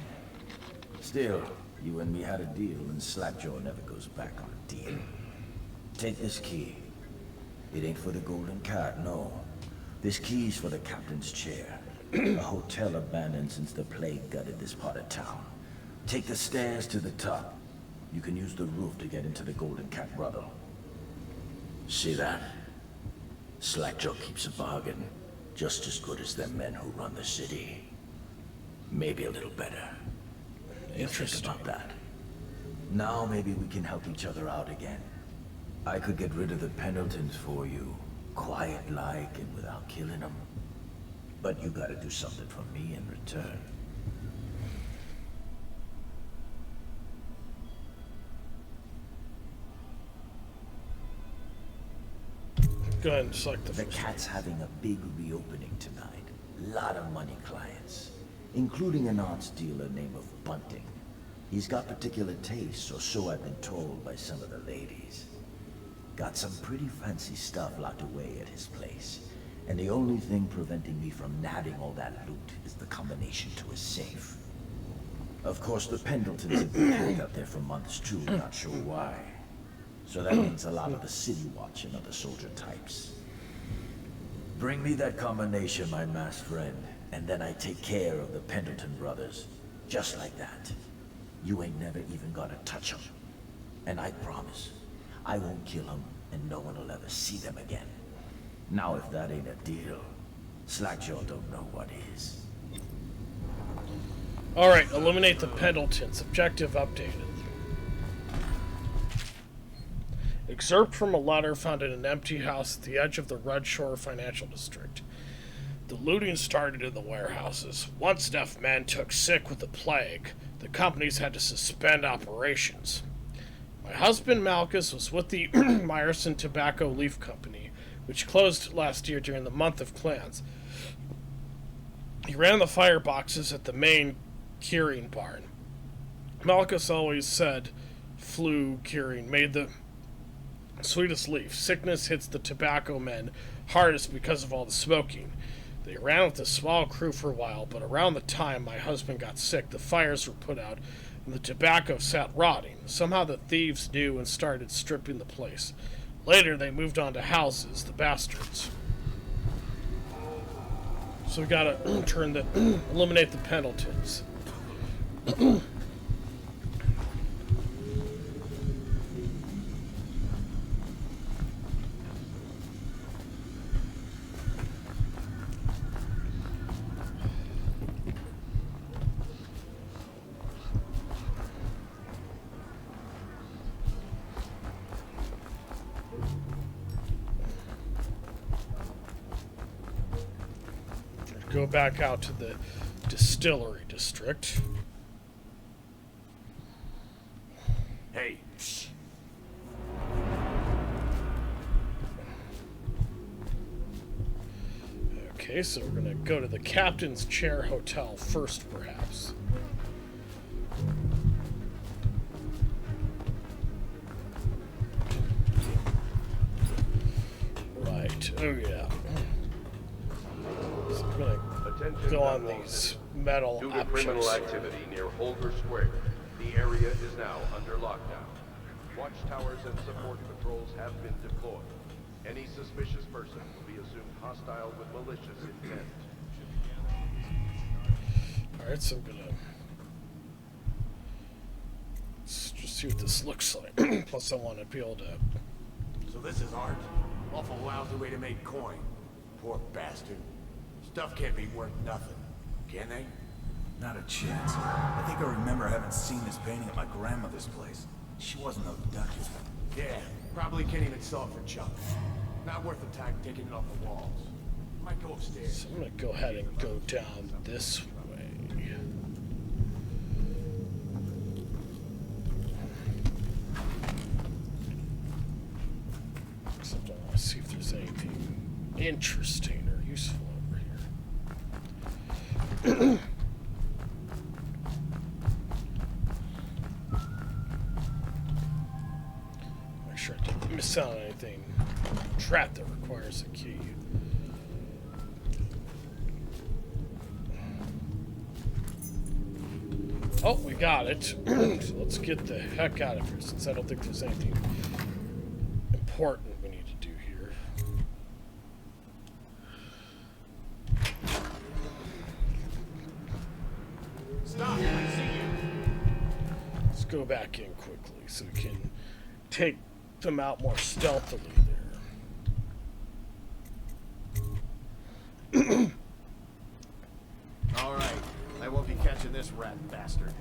Still, you and me had a deal, and Slackjaw never goes back on a deal. Take this key. It ain't for the Golden Cat, no. This key's for the captain's chair. A hotel abandoned since the plague gutted this part of town. Take the stairs to the top. You can use the roof to get into the Golden Cat brothel. See that? Slackjaw keeps a bargain. Just as good as them men who run the city. Maybe a little better. Interesting. Think about that. Now maybe we can help each other out again. I could get rid of the Pendletons for you. Quiet-like and without killing them. But you gotta do something for me in return. Go ahead and select the The first. Cat's having a big reopening tonight. Lot of money clients. Including an arts dealer named of Bunting. He's got particular tastes, or so I've been told by some of the ladies. Got some pretty fancy stuff locked away at his place. And the only thing preventing me from nabbing all that loot is the combination to his safe. Of course, the Pendletons have been pulled out there for months too, not sure why. So that means a lot of the City Watch and other soldier types. Bring me that combination, my masked friend, and then I take care of the Pendleton brothers. Just like that. You ain't never even gotta touch them. And I promise, I won't kill them, and no one will ever see them again. Now if that ain't a deal, Slackjaw don't know what is. Alright, eliminate the Pendletons. Objective updated. Excerpt from a letter found in an empty house at the edge of the Red Shore Financial District. The looting started in the warehouses. Once enough men took sick with the plague, the companies had to suspend operations. My husband Malchus was with the Meyerson Tobacco Leaf Company, which closed last year during the month of clans. He ran the fireboxes at the main curing barn. Malchus always said flu curing made the sweetest leaf. Sickness hits the tobacco men hardest because of all the smoking. They ran with a small crew for a while, but around the time my husband got sick, the fires were put out and the tobacco sat rotting. Somehow the thieves knew and started stripping the place. Later they moved on to houses, the bastards. So we gotta eliminate the Pendletons. Go back out to the distillery district. Hey. Okay, so we're gonna go to the Captain's Chair Hotel first, perhaps. Right, oh yeah. So I'm gonna go on these metal Due to criminal activity near Holger Square, the area is now under lockdown. Watchtowers and support patrols have been deployed. Any suspicious person will be assumed hostile with malicious intent. Alright, so I'm gonna just see what this looks like. Plus I want to be able to... So this is art. Awful lousy way to make coin. Poor bastard. Stuff can't be worth nothing, can they? Not a chance. I think I remember having seen this painting at my grandmother's place. She wasn't no duchess. Yeah, probably can't even sell it for chunks. Not worth the time taking it off the walls. Might go upstairs. So I'm gonna go ahead and go down this way. Except I want to see if there's anything interesting or useful over here. Make sure I didn't miss out on anything. Trap that requires a key. Oh, we got it. So let's get the heck out of here, since I don't think there's anything important we need to do here. Stop! I see you. Let's go back in quickly so we can take them out more stealthily there. All right, I won't be catching this rat bastard.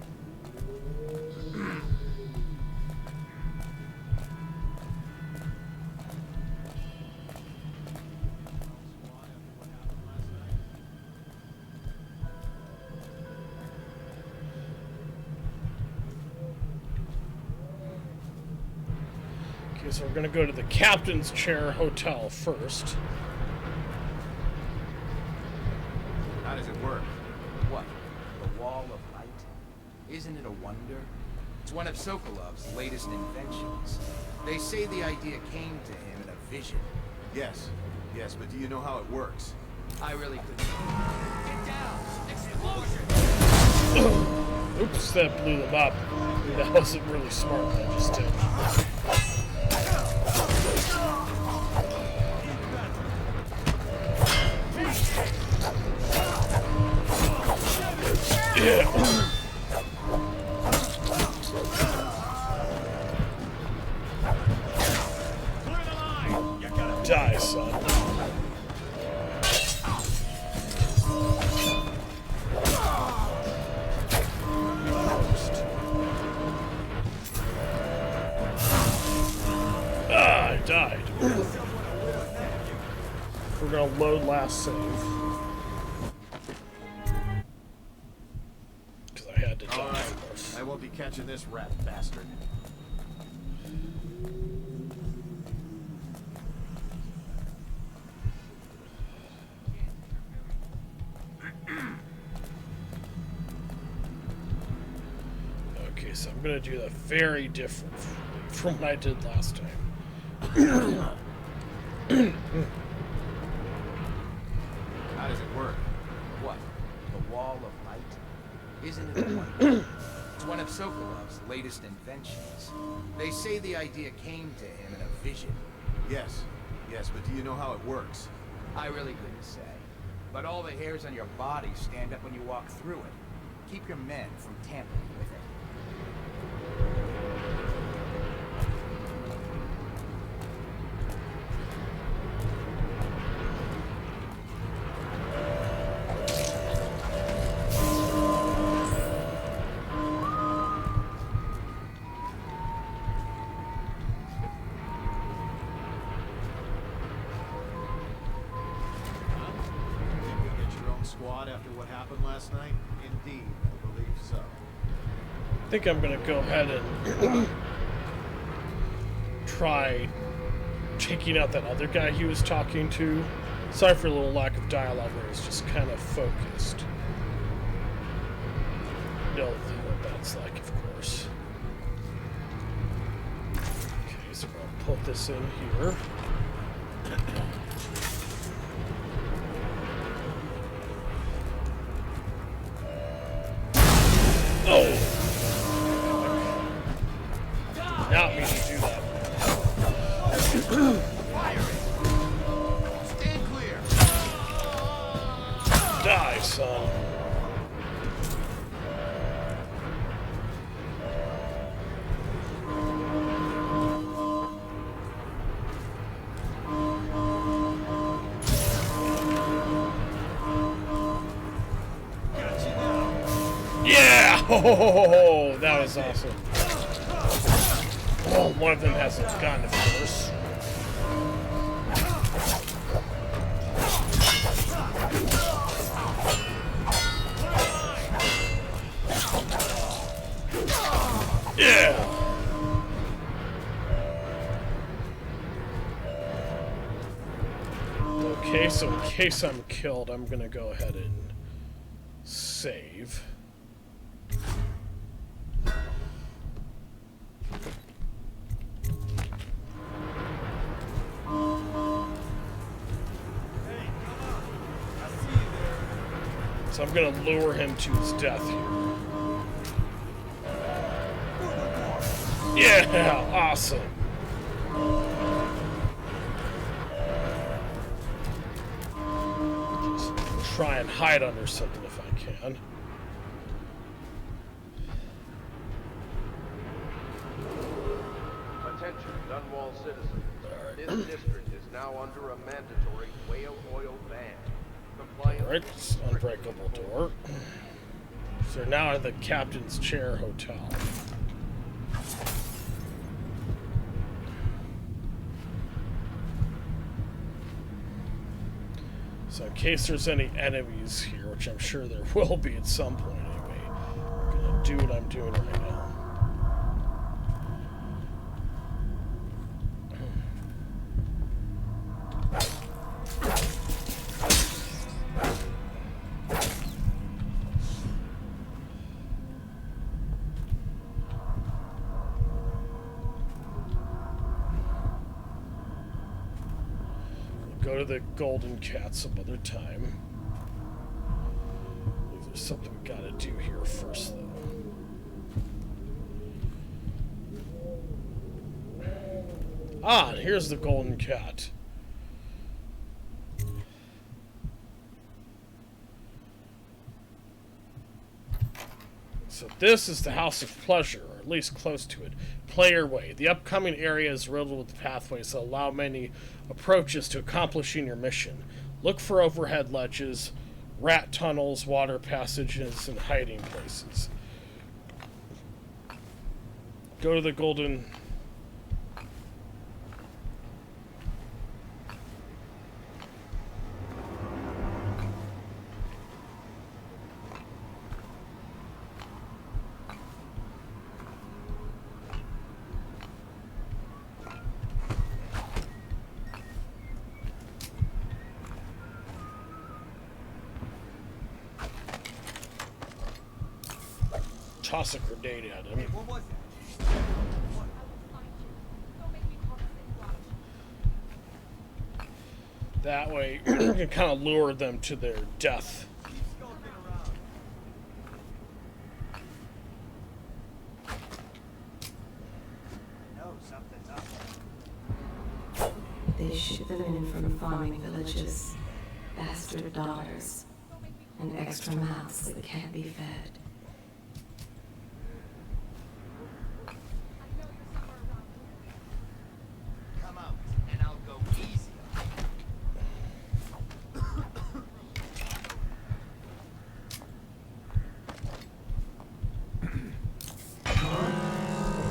Okay, so we're gonna go to the Captain's Chair Hotel first. How does it work? What? The Wall of Light? Isn't it a wonder? It's one of Sokolov's latest inventions. They say the idea came to him in a vision. Yes, but do you know how it works? I really couldn't. Get down! Explosion! Oops, that blew them up. That wasn't really smart what I just did. Yeah. Die, son. I died. We're gonna load last save. Because I had to die. All right, I won't be catching this rat bastard. Okay, so I'm gonna do that very different from what I did last time. How does it work? What? The Wall of Light? Isn't it a wonder? It's one of Sokolov's latest inventions. They say the idea came to him in a vision. Yes, but do you know how it works? I really couldn't say. but all the hairs on your body stand up when you walk through it. Keep your men from tampering with it. Squad after what happened last night? Indeed, I believe so. I think I'm gonna go ahead and try taking out that other guy he was talking to. Sorry for a little lack of dialogue where he's just kind of focused. You know what that's like, of course. Okay, so we'll put this in here. Oh! Not me to do that. Stand clear. Die, son. Yeah! Oh, that was awesome. Oh, one of them has a gun, of course. Yeah! Okay, so in case I'm killed, I'm gonna go ahead and save. So I'm gonna lure him to his death here. Yeah, awesome. Just try and hide under something if I can. Attention, Dunwall citizens. This district is now under a mandatory whale oil ban. Alright, unbreakable door. So now at the Captain's Chair Hotel. So in case there's any enemies here, which I'm sure there will be at some point anyway, I'm gonna do what I'm doing right now. Go to the Golden Cat some other time. There's something we gotta do here first, though. Ah, and here's the Golden Cat. So this is the House of Pleasure, or at least close to it. Play your way. The upcoming area is riddled with pathways that allow many approaches to accomplishing your mission. Look for overhead ledges, rat tunnels, water passages, and hiding places. Go to the Golden... Toss a grenade at him. Hey, what was that? That way, you can kind of lure them to their death. They ship them in from farming villages. bastard daughters. And extra mouths that can't be fed. Come out, and I'll go easy.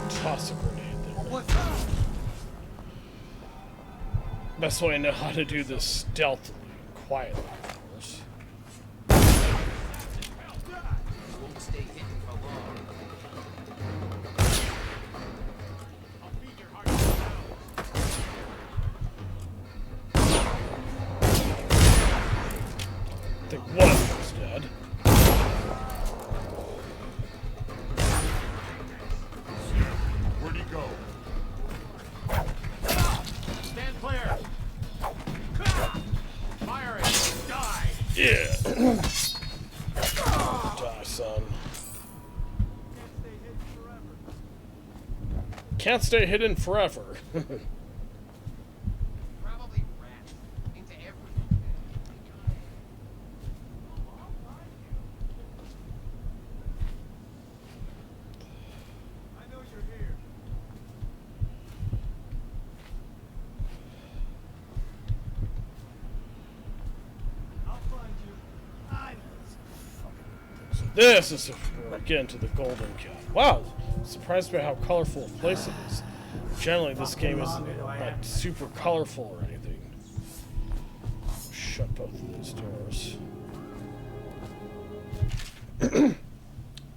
Toss a grenade there. Best way I know how to do this stealthily, quietly, of course. Won't stay hidden for long. I think one of them is dead. Where'd he go? Stand clear! Fire it! Die! Yeah. Die, son. Can't stay hidden forever. Probably rats into everything. I know you're here. I'll find you. So this is where we get into the Golden Cat. Wow, surprised by how colorful a place it is. Generally, this game isn't like super colorful or anything. Shut both of these doors.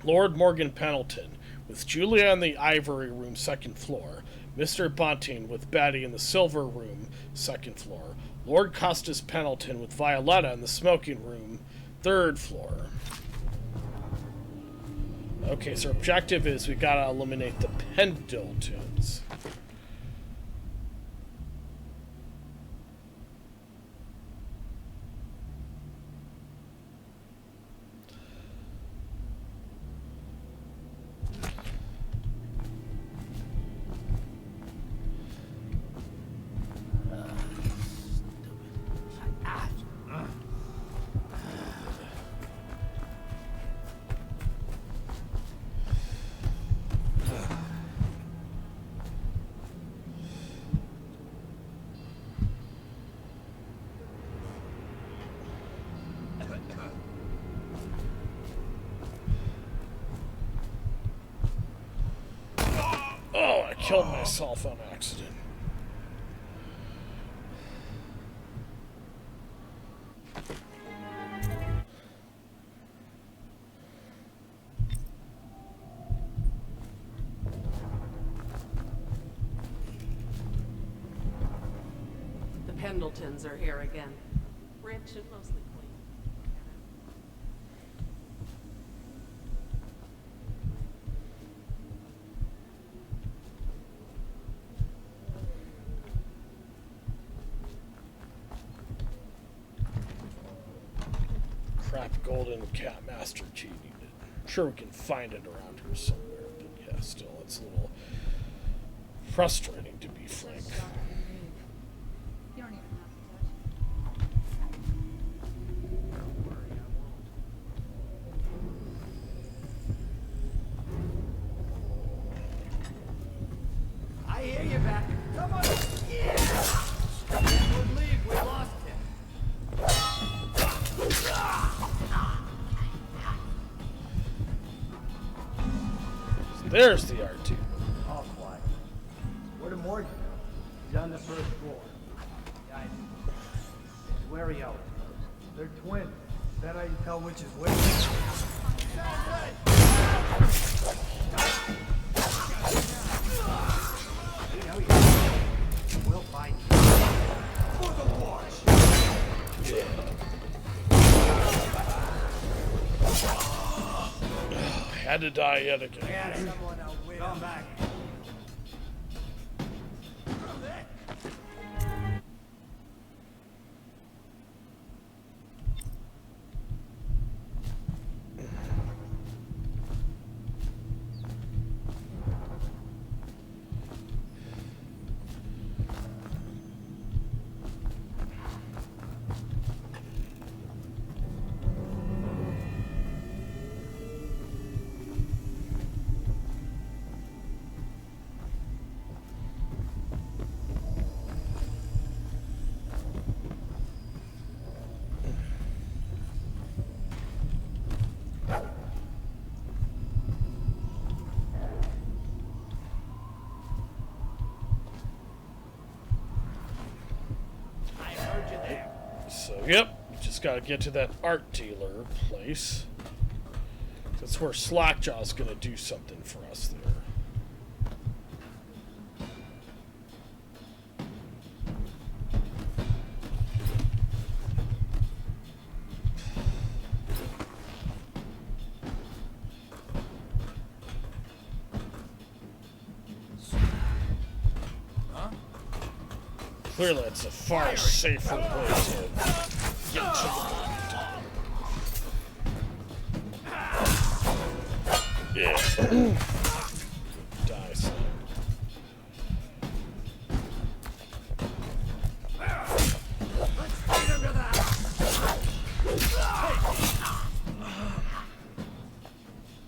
Lord Morgan Pendleton, with Julia in the Ivory Room, 2nd floor. Mr. Bunting with Betty in the Silver Room, 2nd floor. Lord Custis Pendleton with Violetta in the Smoking Room, 3rd floor. Okay, so our objective is we gotta eliminate the Pendletons. Oh, I killed myself on accident. The Pendletons are here again. Rich and mostly clean. Crap, Golden Cat Master Key needed. I'm sure we can find it around here somewhere, but yeah, still, it's a little frustrating to be frank. You don't even have to touch. I hear you back. Come on. Yeah! Can't believe we lost him. There's the R2. All quiet. Where did Morgan go? He's on the 1st floor. Guys, he's wary out. They're twins. Is that how you tell which is which? We'll find you. For the watch. Had to die yet again. Got it. Come back. Yep, just gotta get to that art dealer place. That's where Slackjaw's gonna do something for us there. Clearly, it's a far safer way to get to the yeah. Die, son.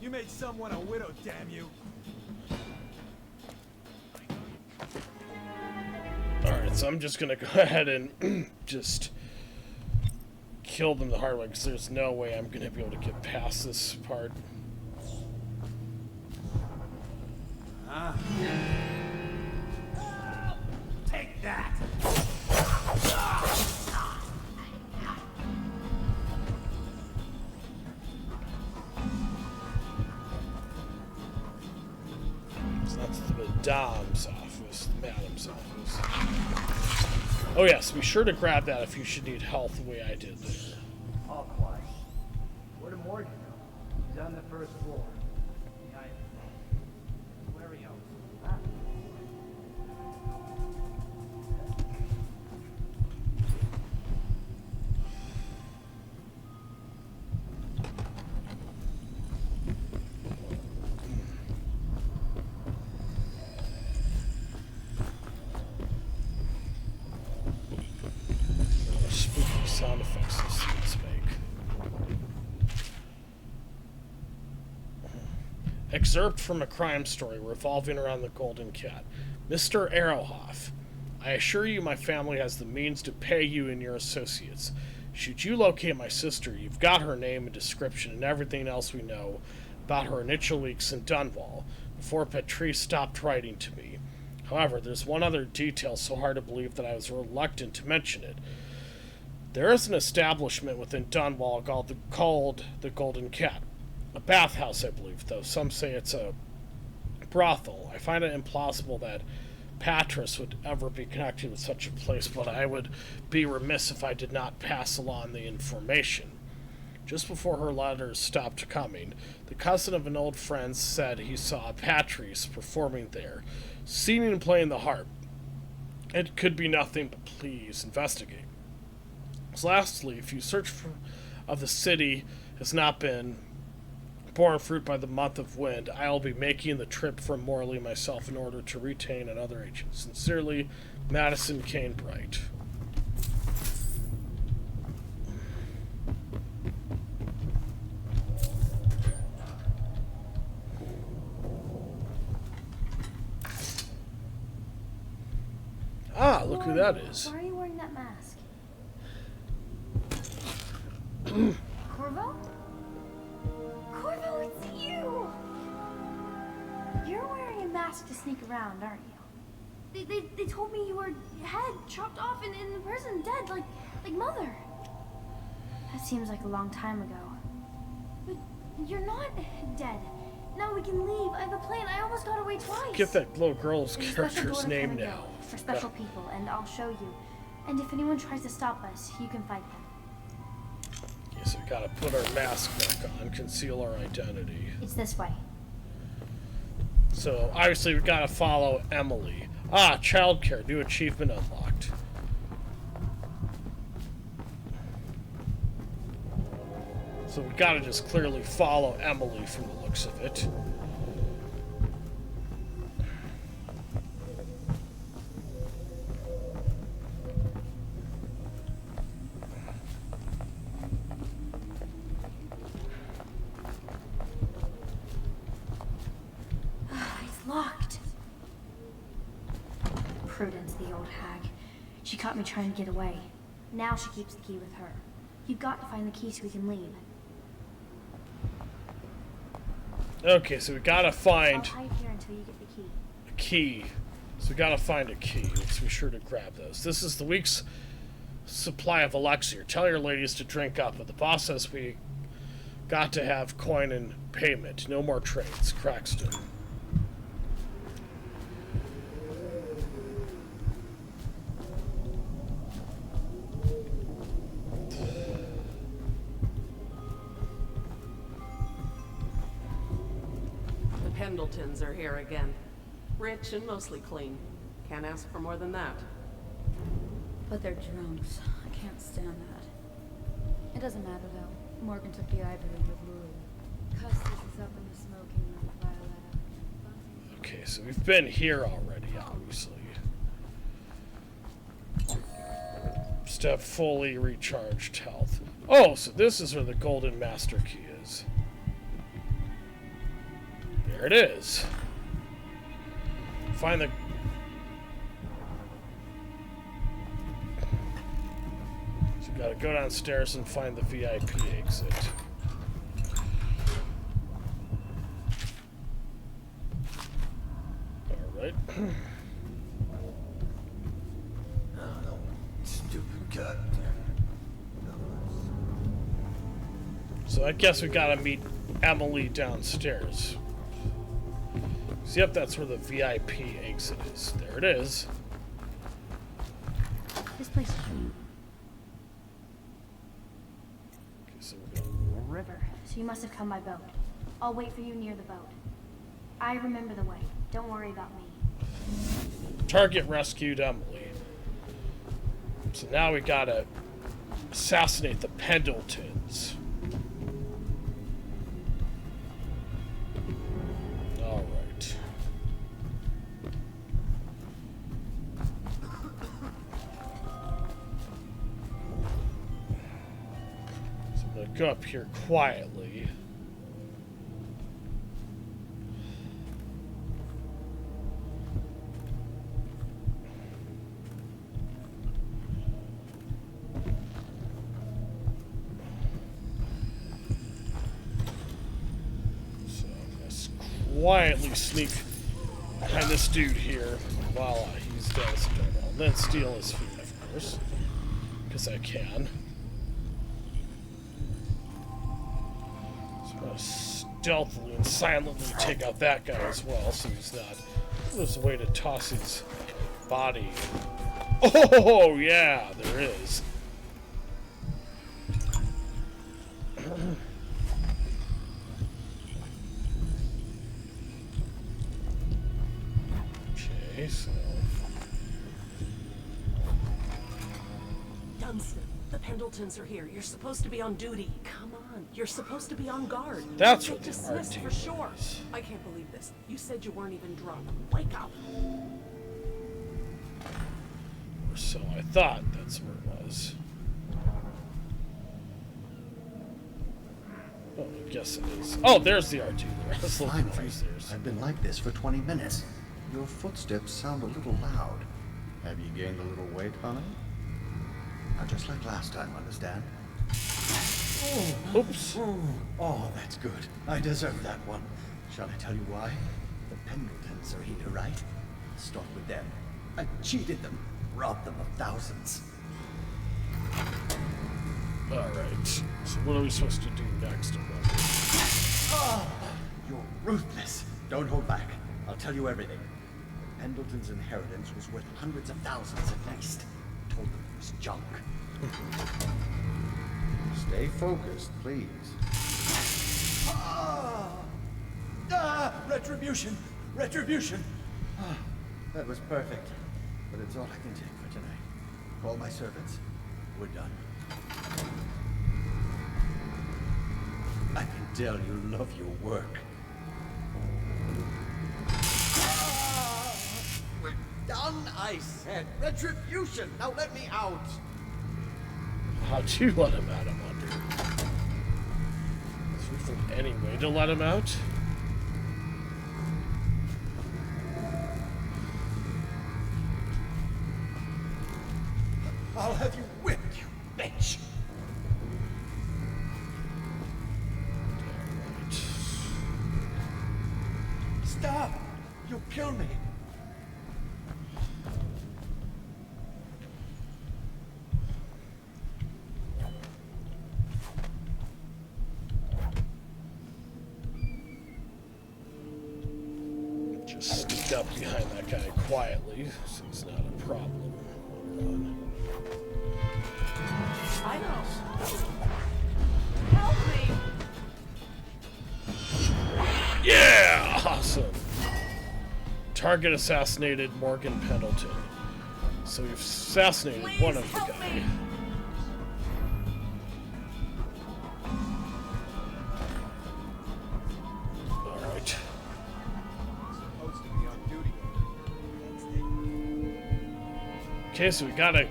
You made someone a widow, damn you. Alright, so I'm just gonna go ahead and just kill them the hard way, because there's no way I'm gonna be able to get past this part. Take that. So that's the Madame's office, the Madam's office. Oh yes, be sure to grab that if you should need health the way I did there. All quiet. Where did Morgan go? He's on the first floor. Behind me. Where are you? Spooky sound effects these things make. Excerpt from a crime story revolving around the Golden Cat. Mr. Arrowhoff, I assure you my family has the means to pay you and your associates. Should you locate my sister, you've got her name and description and everything else we know about her initial weeks in Dunwall, before Patrice stopped writing to me. However, there's one other detail so hard to believe that I was reluctant to mention it. There is an establishment within Dunwall called the Golden Cat. A bathhouse, I believe, though some say it's a brothel. I find it implausible that Patris would ever be connected with such a place, but I would be remiss if I did not pass along the information. Just before her letters stopped coming, the cousin of an old friend said he saw Patris performing there, singing and playing the harp. It could be nothing, but please investigate. So lastly, if your search of the city has not been borne fruit by the month of wind, I will be making the trip from Morley myself in order to retain another agent. Sincerely, Madison Kane Bright. Ah, look who that is. Why are you wearing that mask? Corvo? Corvo, it's you! You're wearing a mask to sneak around, aren't you? They told me you were head chopped off in the prison, dead, like Mother. That seems like a long time ago. But you're not dead. Now we can leave. I have a plan. I almost got away twice. Get that little girl's There's a special character's door to name Canada now. for special people, and I'll show you. And if anyone tries to stop us, you can fight them. Okay, so we gotta put our mask back on, conceal our identity. It's this way. So obviously we gotta follow Emily. Ah, childcare, new achievement unlocked. So we gotta just clearly follow Emily from the looks of it. It's locked. Prudence, the old hag. She caught me trying to get away. Now she keeps the key with her. You've got to find the key so we can leave. Okay, so we gotta find I'll hide here until you get the key. a key. So we gotta find a key. Let's be sure to grab those. This is the week's supply of elixir. Tell your ladies to drink up, but the boss says we got to have coin and payment. No more trades. Crackston. The Pendletons are here again. Rich and mostly clean. Can't ask for more than that. But they're drunks. I can't stand that. It doesn't matter though. Morgan took the ivory with Lulu. Custis is up in the smoking room with Violetta. Okay, so we've been here already, obviously. Just have fully recharged health. Oh, so this is where the golden master key is. There it is. Find the... So you gotta go downstairs and find the VIP exit. Alright. Stupid god. So I guess we gotta meet Emily downstairs. So yep, that's where the VIP exit is. There it is. This place is cute. Okay, so we're gonna... River. So you must have come by boat. I'll wait for you near the boat. I remember the way. Don't worry about me. Target rescued Emily. So now we gotta assassinate the Pendletons. Alright. So I'm gonna go up here quietly. Quietly sneak behind this dude here while he's down the stairwell. And then steal his food, of course. Because I can. So I'm gonna stealthily and silently take out that guy as well, so he's not. There's a way to toss his body. Oh, yeah, there is. So. Dunstan, the Pendletons are here. You're supposed to be on duty. Come on, you're supposed to be on guard. That's You'll what get the dismissed for RT sure. is. I can't believe this. You said you weren't even drunk. Wake up. Or so I thought that's where it was. Oh, I guess it is. Oh, there's the RT there. That's looking Finally, upstairs. I've been like this for 20 minutes. Your footsteps sound a little loud. Have you gained a little weight, honey? Not just like last time, understand? Oh, oops. Oh, that's good. I deserve that one. Shall I tell you why? The Pendletons are here, right? Start with them. I cheated them, robbed them of thousands. Alright. So what are we supposed to do next? Oh, you're ruthless. Don't hold back. I'll tell you everything. Pendleton's inheritance was worth hundreds of thousands at least. Told them it was junk. Stay focused, please. Retribution! Retribution! That was perfect. But it's all I can take for tonight. Call my servants. We're done. I can tell you love your work. We're done, I said. Retribution! Now let me out! How'd you let him out, I wonder? Is there any way to let him out? I'll have you whipped, you bitch! Stop! You'll kill me! Just sneak up behind that guy quietly, so it's not a problem. I know. Help me! Yeah! Awesome! Target assassinated Morgan Pendleton. So we've assassinated one of the guys. Alright. Okay, so we gotta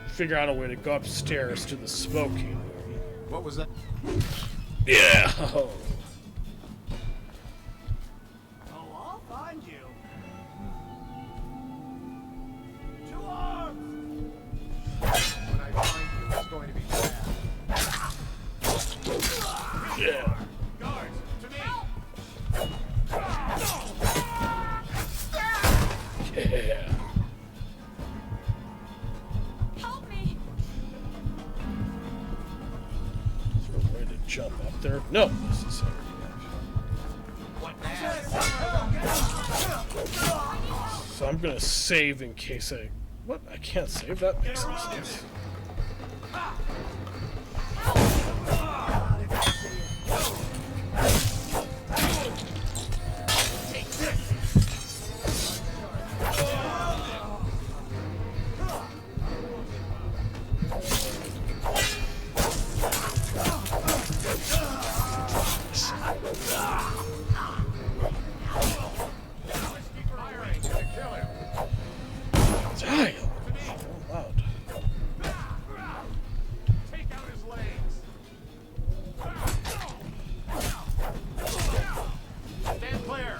figure out a way to go upstairs to the smoking room. What was that? Yeah! Oh, I'll find you. Two arms! When I find you, it's going to be bad. Yeah. Guards, to me! Yeah. Help me! Is there a way to jump up there? No, necessary. So I'm gonna save in case I... What? I can't save? That makes no sense. Die! So loud. Take out his legs! Stand clear!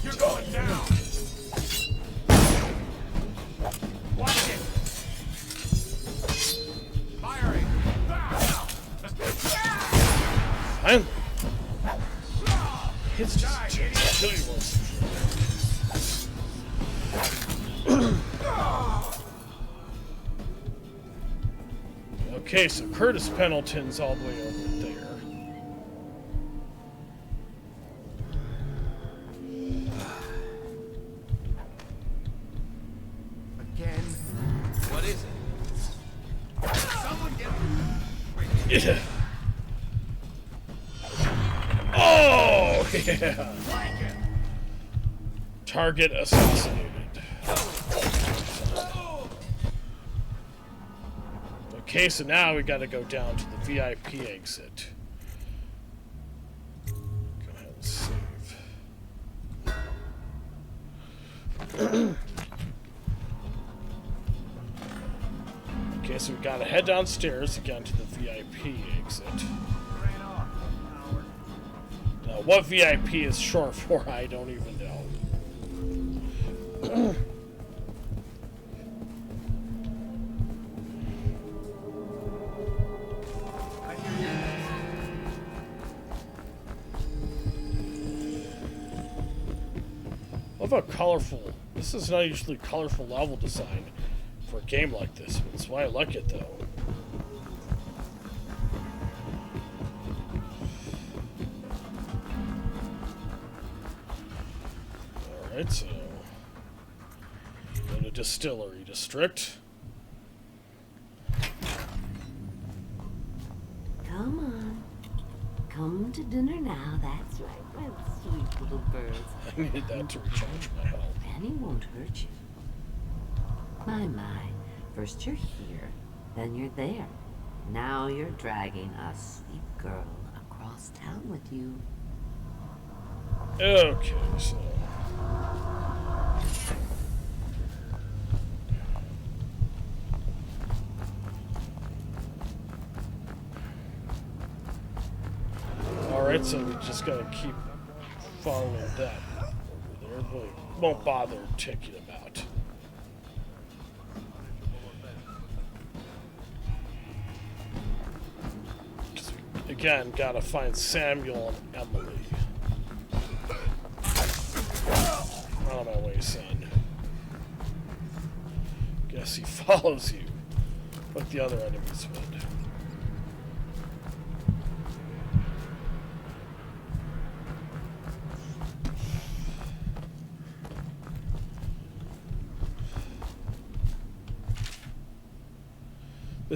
You're going down! Watch it! Firing! Finally! It's just kill you once. Okay, so Curtis Pendleton's all the way over there. Again? What is it? Someone get Yeah. Oh, yeah. Target assassinated. Okay, so now we gotta go down to the VIP exit. Go ahead and save. Okay, so we gotta head downstairs again to the VIP exit. Now, what VIP is short for, I don't even know. Love how colorful. This is not usually colorful level design for a game like this, but that's why I like it though. Alright, so go to Distillery District. Come on. Come to dinner now, that's right, my sweet little birds. I need that to recharge my health. Penny won't hurt you. My. First you're here, then you're there. Now you're dragging a sleep girl across town with you. Okay, so... Alright, so we just gotta keep following that over there, but it won't bother ticking about. Just, again, gotta find Samuel and Emily. On my way, son. Guess he follows you, like the other enemies would.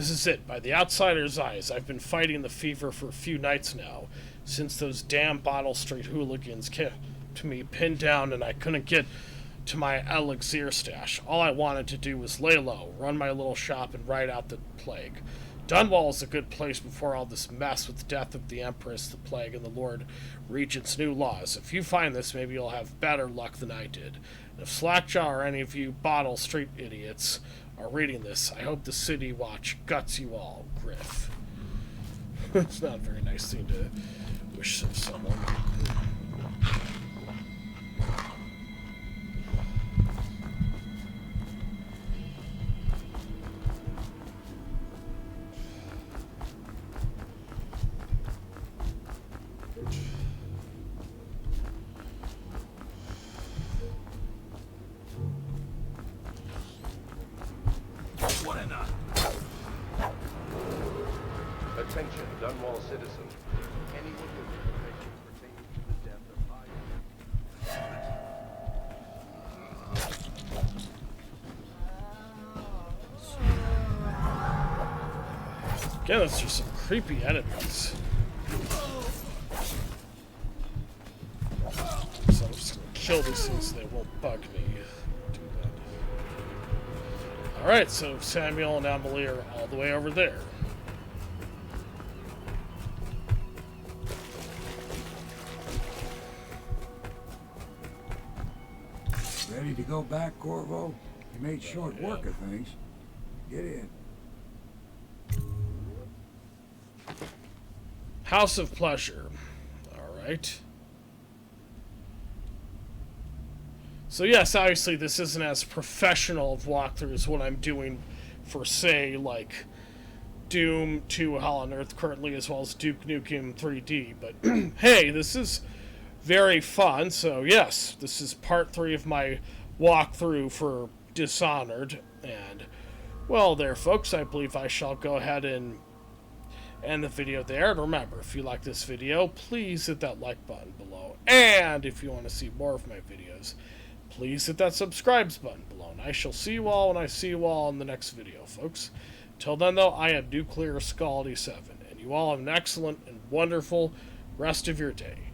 This is it. By the outsider's eyes, I've been fighting the fever for a few nights now, since those damn Bottle Street hooligans kept me pinned down and I couldn't get to my elixir stash. All I wanted to do was lay low, run my little shop, and ride out the plague. Dunwall is a good place before all this mess with the death of the Empress, the plague, and the Lord Regent's new laws. If you find this, maybe you'll have better luck than I did. And if Slackjaw or any of you Bottle Street idiots are reading this, I hope the City Watch guts you all, Griff. It's not a very nice thing to wish of someone. Attention, Dunwall citizens. Anyone with information pertaining to the death of Again, that's just some creepy enemies. So I'm just gonna kill these things so they won't bug me. Alright, so Samuel and Emily are all the way over there. Ready to go back, Corvo? You made short work of things. Get in. House of Pleasure. Alright. So yes, obviously this isn't as professional of walkthrough as what I'm doing for, say, like Doom 2 Hell on Earth currently, as well as Duke Nukem 3D. But hey, this is very fun. So yes, this is part 3 of my walkthrough for Dishonored. And, well, there, folks, I believe I shall go ahead and end the video there. And remember, if you like this video, please hit that like button below. And if you want to see more of my videos, please hit that subscribe button below. And I shall see you all when I see you all in the next video, folks. Till then, though, I am Nuclear Skull 87, and you all have an excellent and wonderful rest of your day.